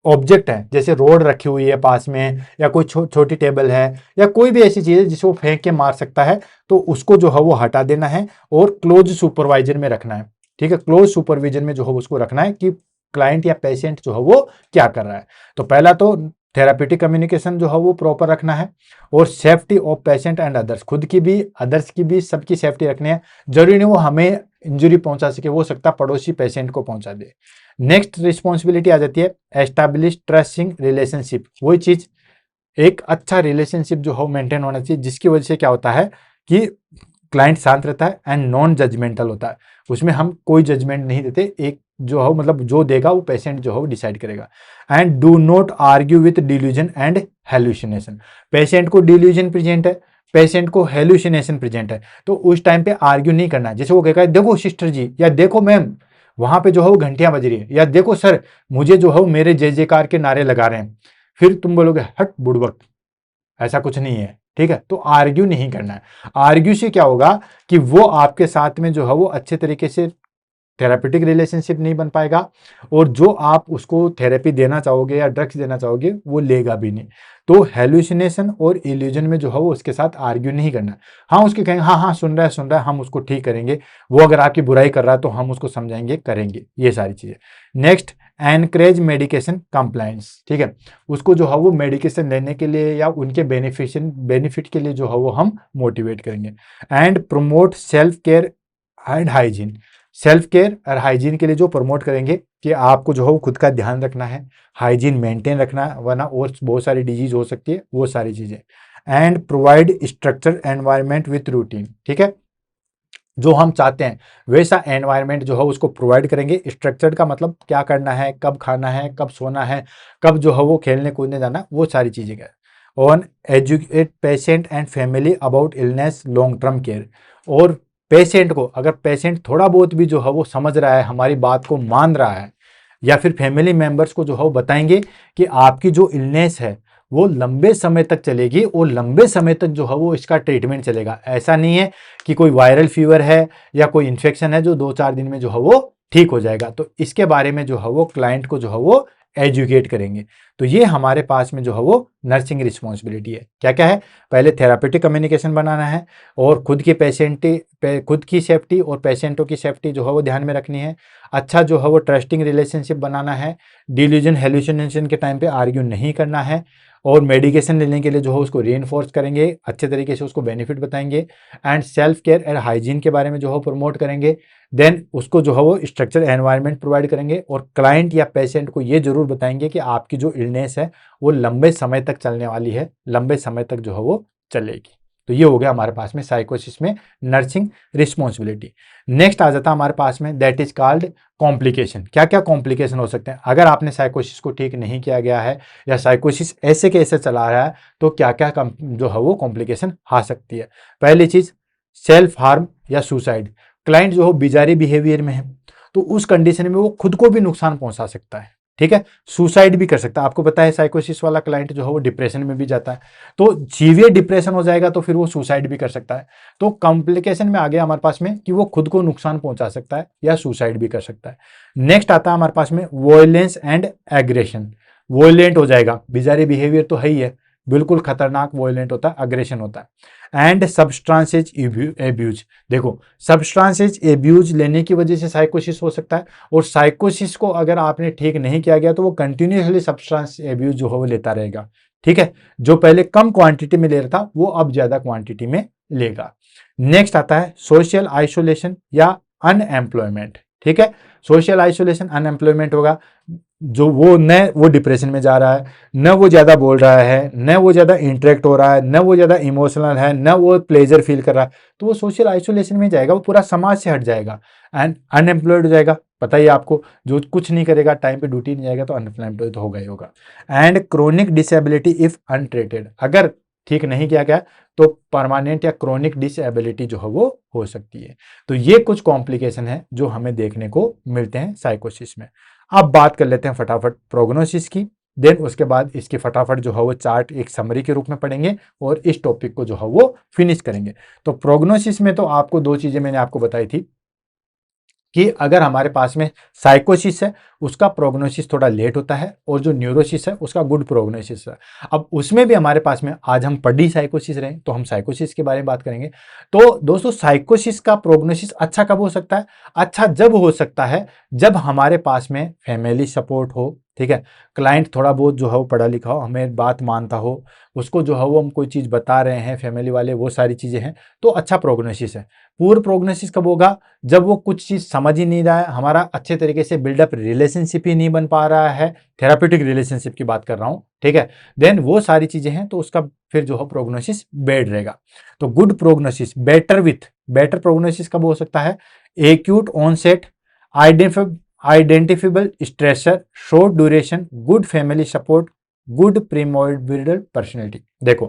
ऑब्जेक्ट है, जैसे रोड रखी हुई है पास में, या कोई छोटी टेबल है, या कोई भी ऐसी चीज है जिसे वो फेंक के मार सकता है, तो उसको जो है वो हटा देना है और क्लोज सुपरवाइजर में रखना है, ठीक है। क्लोज सुपरविजन में जो है उसको रखना है कि क्लाइंट या पेशेंट जो है वो क्या कर रहा है। तो पहला तो थेराप्यूटिक कम्युनिकेशन जो है वो प्रॉपर रखना है, और safety of patient and others, खुद की भी अदर्स की भी सबकी सेफ्टी रखनी है। जरूरी नहीं वो हमें इंजरी पहुंचा सके, वो सकता पड़ोसी पेशेंट को पहुंचा दे। नेक्स्ट रिस्पॉन्सिबिलिटी आ जाती है एस्टैब्लिश ट्रस्टिंग रिलेशनशिप, वही चीज, एक अच्छा रिलेशनशिप जो है मेंटेन होना चाहिए, जिसकी वजह से क्या होता है कि क्लाइंट शांत रहता है एंड नॉन जजमेंटल होता है, उसमें हम कोई जजमेंट नहीं देते, एक जो है मतलब जो देगा वो पेशेंट जो है वो डिसाइड करेगा। And do not argue with delusion and hallucination, patient को डिल्यूजन प्रेजेंट है, पेशेंट को हेल्यूसिनेशन प्रेजेंट है, तो उस टाइम पे आर्ग्यू नहीं करना है। जैसे वो कहेगा देखो सिस्टर जी, या देखो मैम वहां पे जो है वो घंटियां बज रही है, या देखो सर मुझे जो है वो मेरे जय जयकार के नारे लगा रहे हैं, फिर तुम बोलोगे हट बुड़बक, ऐसा कुछ नहीं है, ठीक है। तो आर्ग्यू नहीं करना है। आर्ग्यू से क्या होगा कि वो आपके साथ में जो है वो अच्छे तरीके से थेरापेटिक रिलेशनशिप नहीं बन पाएगा, और जो आप उसको थेरेपी देना चाहोगे या ड्रग्स देना चाहोगे वो लेगा भी नहीं। तो हेलुसिनेशन और इल्यूजन में जो है वो उसके साथ आर्ग्यू नहीं करना। हाँ उसके कहेंगे हाँ हाँ सुन रहा है हम उसको ठीक करेंगे, वो अगर आपकी बुराई कर रहा है तो हम उसको समझाएंगे करेंगे, ये सारी चीजें। नेक्स्ट, एनकरेज मेडिकेशन कंप्लायंस, ठीक है। उसको जो है वो मेडिकेशन लेने के लिए या उनके बेनिफिट के लिए जो है वो हम मोटिवेट करेंगे। And promote self care and hygiene, self care और हाइजीन के लिए जो प्रमोट करेंगे कि आपको जो है वो खुद का ध्यान रखना है, हाइजीन मेंटेन रखना है, वरना और बहुत सारी डिजीज हो सकती है, वो सारी चीजें। And provide structure environment with routine, ठीक है। जो हम चाहते हैं वैसा एनवायरनमेंट जो है उसको प्रोवाइड करेंगे। स्ट्रक्चर्ड का मतलब क्या करना है, कब खाना है, कब सोना है, कब जो है वो खेलने कूदने जाना, वो सारी चीजें का। On educate patient and family about illness long term care, और पेशेंट को, अगर पेशेंट थोड़ा बहुत भी जो है वो समझ रहा है, हमारी बात को मान रहा है, या फिर फैमिली मेंबर्स को जो है वो बताएंगे कि आपकी जो इलनेस है वो लंबे समय तक चलेगी और लंबे समय तक जो है वो इसका ट्रीटमेंट चलेगा। ऐसा नहीं है कि कोई वायरल फीवर है या कोई इन्फेक्शन है जो 2-4 दिन में जो है वो ठीक हो जाएगा। तो इसके बारे में जो है वो क्लाइंट को जो है वो एजुकेट करेंगे। तो ये हमारे पास में जो है वो नर्सिंग रिस्पॉन्सिबिलिटी है। क्या क्या है, पहले थेरापेटिक कम्युनिकेशन बनाना है, और खुद की सेफ्टी और पेशेंटों की सेफ्टी जो है वो ध्यान में रखनी है। अच्छा जो है वो ट्रस्टिंग रिलेशनशिप बनाना है, डिल्यूजन हेलुसिनेशन के टाइम पे आर्ग्यू नहीं करना है, और मेडिकेशन लेने के लिए जो है उसको रीइंफोर्स करेंगे, अच्छे तरीके से उसको बेनिफिट बताएंगे, and self care and hygiene के बारे में जो है प्रमोट करेंगे। देन उसको जो है वो स्ट्रक्चर एनवायरनमेंट प्रोवाइड करेंगे, और क्लाइंट या पेशेंट को ये जरूर बताएंगे कि आपकी जो इलनेस है वो लंबे समय तक चलने वाली है, लंबे समय तक जो है वो चलेगी। तो ये हो गया हमारे पास में साइकोसिस में नर्सिंग रिस्पॉन्सिबिलिटी। नेक्स्ट आ जाता है हमारे पास में दैट इज कॉल्ड कॉम्प्लिकेशन। क्या क्या कॉम्प्लिकेशन हो सकते हैं अगर आपने साइकोसिस को ठीक नहीं किया गया है, या साइकोसिस ऐसे कैसे चला रहा है, तो क्या क्या जो है वो कॉम्प्लिकेशन आ सकती है। पहली चीज, सेल्फ हार्म या सुसाइड। क्लाइंट जो हो बिजारी बिहेवियर में है, तो उस कंडीशन में वो खुद को भी नुकसान पहुंचा सकता है, ठीक है। सुसाइड भी कर सकता है। आपको पता है साइकोसिस वाला क्लाइंट जो है वो डिप्रेशन में भी जाता है, तो सीवियर डिप्रेशन हो जाएगा तो फिर वो सुसाइड भी कर सकता है। तो कॉम्प्लिकेशन में आ गया हमारे पास में कि वो खुद को नुकसान पहुंचा सकता है या सुसाइड भी कर सकता है। नेक्स्ट आता है हमारे पास में वॉयलेंस एंड एग्रेशन। वॉयलेंट हो जाएगा, बिजारी बिहेवियर तो है ही है, बिल्कुल खतरनाक वॉयलेंट होता है, अग्रेशन होता है। एंड सब्सटेंसेज एब्यूज, देखो सब्सटेंसेज एब्यूज लेने की वजह से साइकोसिस हो सकता है, और साइकोसिस को अगर आपने ठीक नहीं किया गया तो वो कंटिन्यूसली सब्सटेंस एब्यूज जो है वो लेता रहेगा, ठीक है। जो पहले कम क्वांटिटी में ले रहा था वो अब ज्यादा क्वांटिटी में लेगा। नेक्स्ट आता है सोशल आइसोलेशन या अनएम्प्लॉयमेंट, ठीक है। सोशल आइसोलेशन अनएम्प्लॉयमेंट होगा, जो वो डिप्रेशन में जा रहा है, न वो ज्यादा बोल रहा है, न वो ज्यादा इंटरेक्ट हो रहा है, न वो ज्यादा इमोशनल है, न वो प्लेजर फील कर रहा है, तो वो सोशल आइसोलेशन में जाएगा, वो पूरा समाज से हट जाएगा एंड अनएम्प्लॉयड हो जाएगा। पता ही आपको, जो कुछ नहीं करेगा, टाइम पे ड्यूटी नहीं जाएगा, तो अनएम्प्लॉयड तो होगा ही होगा। And chronic disability if untreated, अगर ठीक नहीं किया गया तो परमानेंट या क्रोनिक डिसेबिलिटी जो है वो हो सकती है। तो ये कुछ कॉम्प्लिकेशन है जो हमें देखने को मिलते हैं साइकोसिस में। अब बात कर लेते हैं फटाफट प्रोग्नोसिस की, देन उसके बाद इसकी फटाफट जो है वो चार्ट एक समरी के रूप में पढ़ेंगे और इस टॉपिक को जो है वो फिनिश करेंगे। तो प्रोग्नोसिस में तो आपको दो चीजें मैंने आपको बताई थी कि अगर हमारे पास में साइकोसिस है उसका प्रोग्नोसिस थोड़ा लेट होता है, और जो न्यूरोसिस है उसका गुड प्रोग्नोसिस है। अब उसमें भी हमारे पास में आज हम पढ़ी साइकोसिस रहे, तो हम साइकोसिस के बारे में बात करेंगे। तो दोस्तों साइकोसिस का प्रोग्नोसिस अच्छा कब हो सकता है? अच्छा जब हो सकता है जब हमारे पास में फैमिली सपोर्ट हो, ठीक है, क्लाइंट थोड़ा बहुत जो है वो पढ़ा लिखा हो, हमें बात मानता हो, उसको जो है वो हम कोई चीज़ बता रहे हैं, फैमिली वाले, वो सारी चीज़ें हैं, तो अच्छा प्रोग्नोसिस है। पुअर प्रोग्नोसिस कब होगा? जब वो कुछ चीज़ समझ ही नहीं रहा है, हमारा अच्छे तरीके से बिल्डअप रिलेशनशिप ही नहीं बन पा रहा है, थेराप्यूटिक रिलेशनशिप की बात कर रहा हूँ, ठीक है, देन वो सारी चीज़ें हैं, तो उसका फिर जो है प्रोग्नोसिस बेड रहेगा। तो गुड प्रोग्नोसिस, बेटर प्रोग्नोसिस कब हो सकता है? Acute onset, identifiable stressor, short duration, good family support, good premorbid personality. देखो,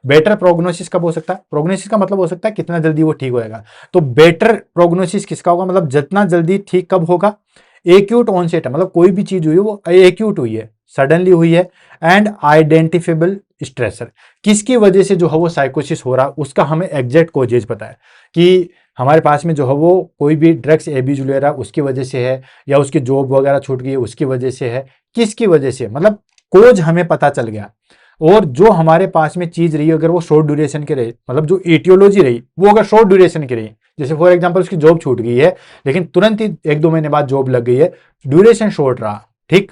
बेटर प्रोग्नोसिस कब हो सकता है? प्रोग्नोसिस का मतलब हो सकता है कितना जल्दी वो ठीक होएगा। तो बेटर प्रोग्नोसिस किसका होगा? मतलब जितना जल्दी ठीक कब होगा? एक्यूट ऑनसेट है, मतलब कोई भी चीज हुई है वो एक्यूट हुई है, सडनली हुई है, एंड आइडेंटिफिबल स्ट्रेसर, किसकी वजह से जो है वो साइकोसिस हो रहा है, उसका हमें एग्जैक्ट कोजेज पता है कि हमारे पास में जो है वो कोई भी ड्रग्स एब्यूज ले रहा है उसकी वजह से है, या उसकी जॉब वगैरह छूट गई है उसकी वजह से है, किसकी वजह से, मतलब कोज हमें पता चल गया। और जो हमारे पास में चीज रही अगर वो शॉर्ट ड्यूरेशन की रही, मतलब जो एटियोलॉजी रही वो अगर शॉर्ट ड्यूरेशन की रही, जैसे फॉर एग्जांपल उसकी जॉब छूट गई है लेकिन तुरंत ही 1-2 महीने बाद जॉब लग गई है, ड्यूरेशन शॉर्ट रहा, ठीक,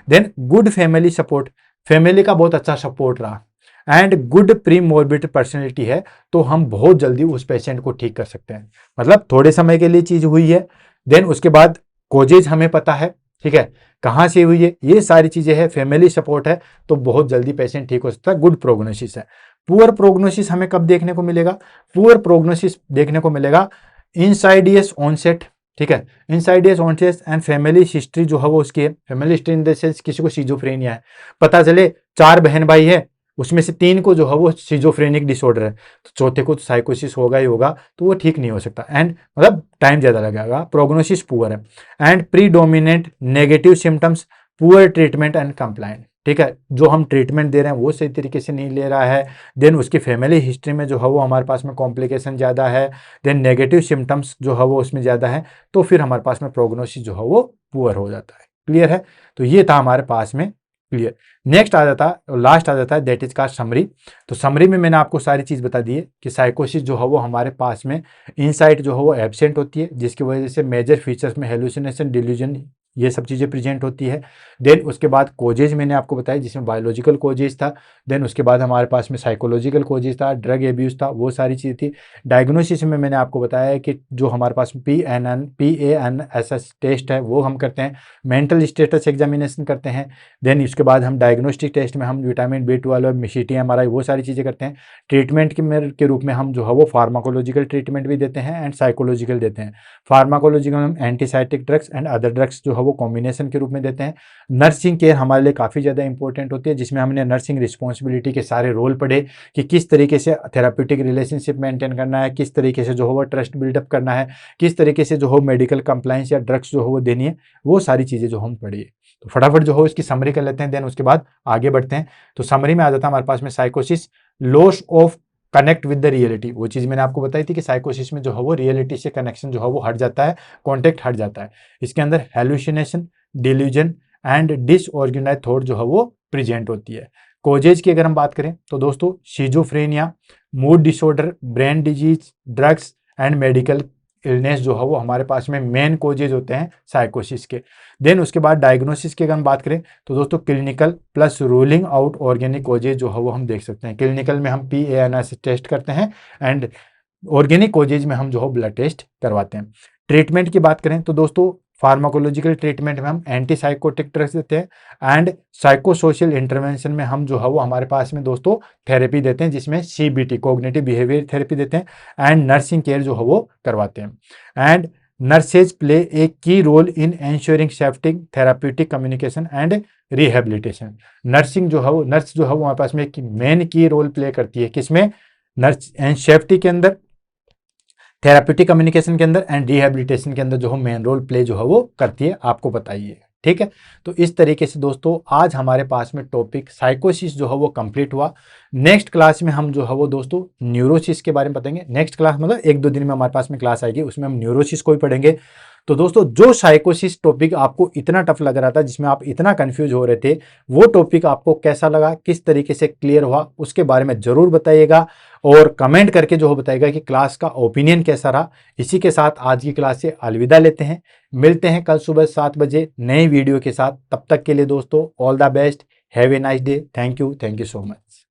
then good family support, family का बहुत अच्छा सपोर्ट रहा, and good premorbid personality है, तो हम बहुत जल्दी उस पेशेंट को ठीक कर सकते हैं। मतलब थोड़े समय के लिए चीज हुई है, देन उसके बाद कोजेज हमें पता है, ठीक है, कहाँ से हुई है, ये सारी चीजें है, फैमिली सपोर्ट है, तो बहुत जल्दी पेशेंट ठीक हो सकता है, गुड प्रोग्नोसिस है। पुअर प्रोग्नोसिस हमें कब देखने को मिलेगा? पुअर प्रोग्नोसिस देखने को मिलेगा इनसाइडियस ऑनसेट, ठीक है, इनसाइडियस ऑनसेट एंड फैमिली हिस्ट्री जो है वो उसकी है, family history in the sense किसी को सिजोफ्रेनिया है, पता चले 4 बहन भाई है, उसमें से 3 को जो है वो सिजोफ्रेनिक डिसऑर्डर है, तो चौथे को तो साइकोसिस होगा ही होगा, तो वो ठीक नहीं हो सकता, एंड मतलब टाइम ज्यादा लगेगा, प्रोग्नोसिस पुअर है, and predominant negative symptoms, poor treatment and compliant, ठीक है, जो हम ट्रीटमेंट दे रहे हैं वो सही तरीके से नहीं ले रहा है, देन उसकी फैमिली हिस्ट्री में जो है वो हमारे पास में कॉम्प्लिकेशन ज़्यादा है, देन नेगेटिव सिम्टम्स जो है वो उसमें ज़्यादा है, तो फिर हमारे पास में प्रोग्नोसिस जो है वो पुअर हो जाता है। क्लियर है? तो ये था हमारे पास में क्लियर। नेक्स्ट आ जाता है, लास्ट आ जाता है, दैट इज का समरी। तो समरी में मैंने आपको सारी चीज़ बता दी है कि साइकोसिस जो है वो हमारे पास में इनसाइट जो है वो एब्सेंट होती है, जिसकी वजह से मेजर फीचर्स में हेलुसिनेशन, डिल्यूजन, ये सब चीज़ें प्रेजेंट होती है। देन उसके बाद कोजेज मैंने आपको बताया जिसमें बायोलॉजिकल कोजेज था, देन उसके बाद हमारे पास में साइकोलॉजिकल कोजेज था, ड्रग एब्यूज था, वो सारी चीज़ थी। डायग्नोसिस में मैंने आपको बताया कि जो हमारे पास PANSS टेस्ट है वो हम करते हैं, मेंटल स्टेटस एग्जामिनेशन करते हैं, देन इसके बाद हम डायग्नोस्टिक टेस्ट में हम विटामिन B12, CT MRI, वो सारी चीज़ें करते हैं। ट्रीटमेंट के रूप में हम जो है वो फार्माकोलॉजिकल ट्रीटमेंट भी देते हैं एंड साइकोलॉजिकल देते हैं। फार्माकोलॉजिकल हम एंटीसाइटिक ड्रग्स एंड अदर ड्रग्स जो है वो कॉम्बिनेशन के रूप में देते हैं। नर्सिंग केयर हमारे लिए काफ़ी ज़्यादा इंपॉर्टेंट होती है, जिसमें हमने नर्सिंग रिस्पॉन्सिबिलिटी के सारे रोल पढ़े कि किस तरीके से थेराप्यूटिक रिलेशनशिप मेंटेन करना है, किस तरीके से जो है वो ट्रस्ट बिल्डअप करना है, किस तरीके से जो हो मेडिकल कंप्लाइंस या ड्रग्स जो हो वो देनी है, वो सारी चीज़ें जो हम पढ़िए। तो फटाफट जो हो इसकी समरी कर लेते हैं, देन उसके बाद आगे बढ़ते हैं। तो समरी में आ जाता है हमारे पास में साइकोसिस, loss of connect with the reality, वो चीज़ मैंने आपको बताई थी कि साइकोसिस में जो है वो रियलिटी से कनेक्शन जो है वो हट जाता है, कॉन्टेक्ट हट जाता है। इसके अंदर hallucination, delusion and disorganise thought जो है वो प्रेजेंट होती है। कोजेज की अगर हम बात करें तो दोस्तों schizophrenia, mood disorder, brain disease, drugs and medical illness जो है वो हमारे पास में मेन कोजेज होते हैं साइकोसिस के। देन उसके बाद डायग्नोसिस की अगर हम बात करें तो दोस्तों clinical plus ruling out organic causes जो है वो हम देख सकते हैं। क्लिनिकल में हम PANS टेस्ट करते हैं एंड ऑर्गेनिक कोजेज में हम जो है ब्लड टेस्ट करवाते हैं। ट्रीटमेंट की बात करें तो दोस्तों फार्माकोलॉजिकल ट्रीटमेंट में हम एंटीसाइकोटिक ड्रग्स देते हैं एंड साइकोसोशल इंटरवेंशन में हम जो है वो हमारे पास में दोस्तों थेरेपी देते हैं, जिसमें CBT कोग्निटिव बिहेवियर थेरेपी देते हैं एंड नर्सिंग केयर जो है वो करवाते हैं। And nurses play a key role in ensuring safety, therapeutic communication and rehabilitation. Nursing जो है वो नर्स जो है वो हमारे पास में मेन की रोल प्ले करती है, किसमें? नर्स एंड सेफ्टी के अंदर, थेराप्यूटिक कम्युनिकेशन के अंदर एंड रिहेबिलिटेशन के अंदर जो है मेन रोल प्ले जो है वो करती है, आपको बताइए। ठीक है, तो इस तरीके से दोस्तों आज हमारे पास में टॉपिक साइकोसिस जो है वो कंप्लीट हुआ। नेक्स्ट क्लास में हम जो है वो दोस्तों न्यूरोसिस के बारे में बताएंगे। नेक्स्ट क्लास मतलब 1-2 दिन में हमारे पास में क्लास आएगी, उसमें हम न्यूरोसिस को भी पढ़ेंगे। तो दोस्तों जो साइकोसिस टॉपिक आपको इतना टफ लग रहा था, जिसमें आप इतना कंफ्यूज हो रहे थे, वो टॉपिक आपको कैसा लगा, किस तरीके से क्लियर हुआ, उसके बारे में जरूर बताइएगा और कमेंट करके जो हो बताइएगा कि क्लास का ओपिनियन कैसा रहा। इसी के साथ आज की क्लास से अलविदा लेते हैं, मिलते हैं कल सुबह 7 बजे नए वीडियो के साथ। तब तक के लिए दोस्तों all the best, have a nice day, thank you so much.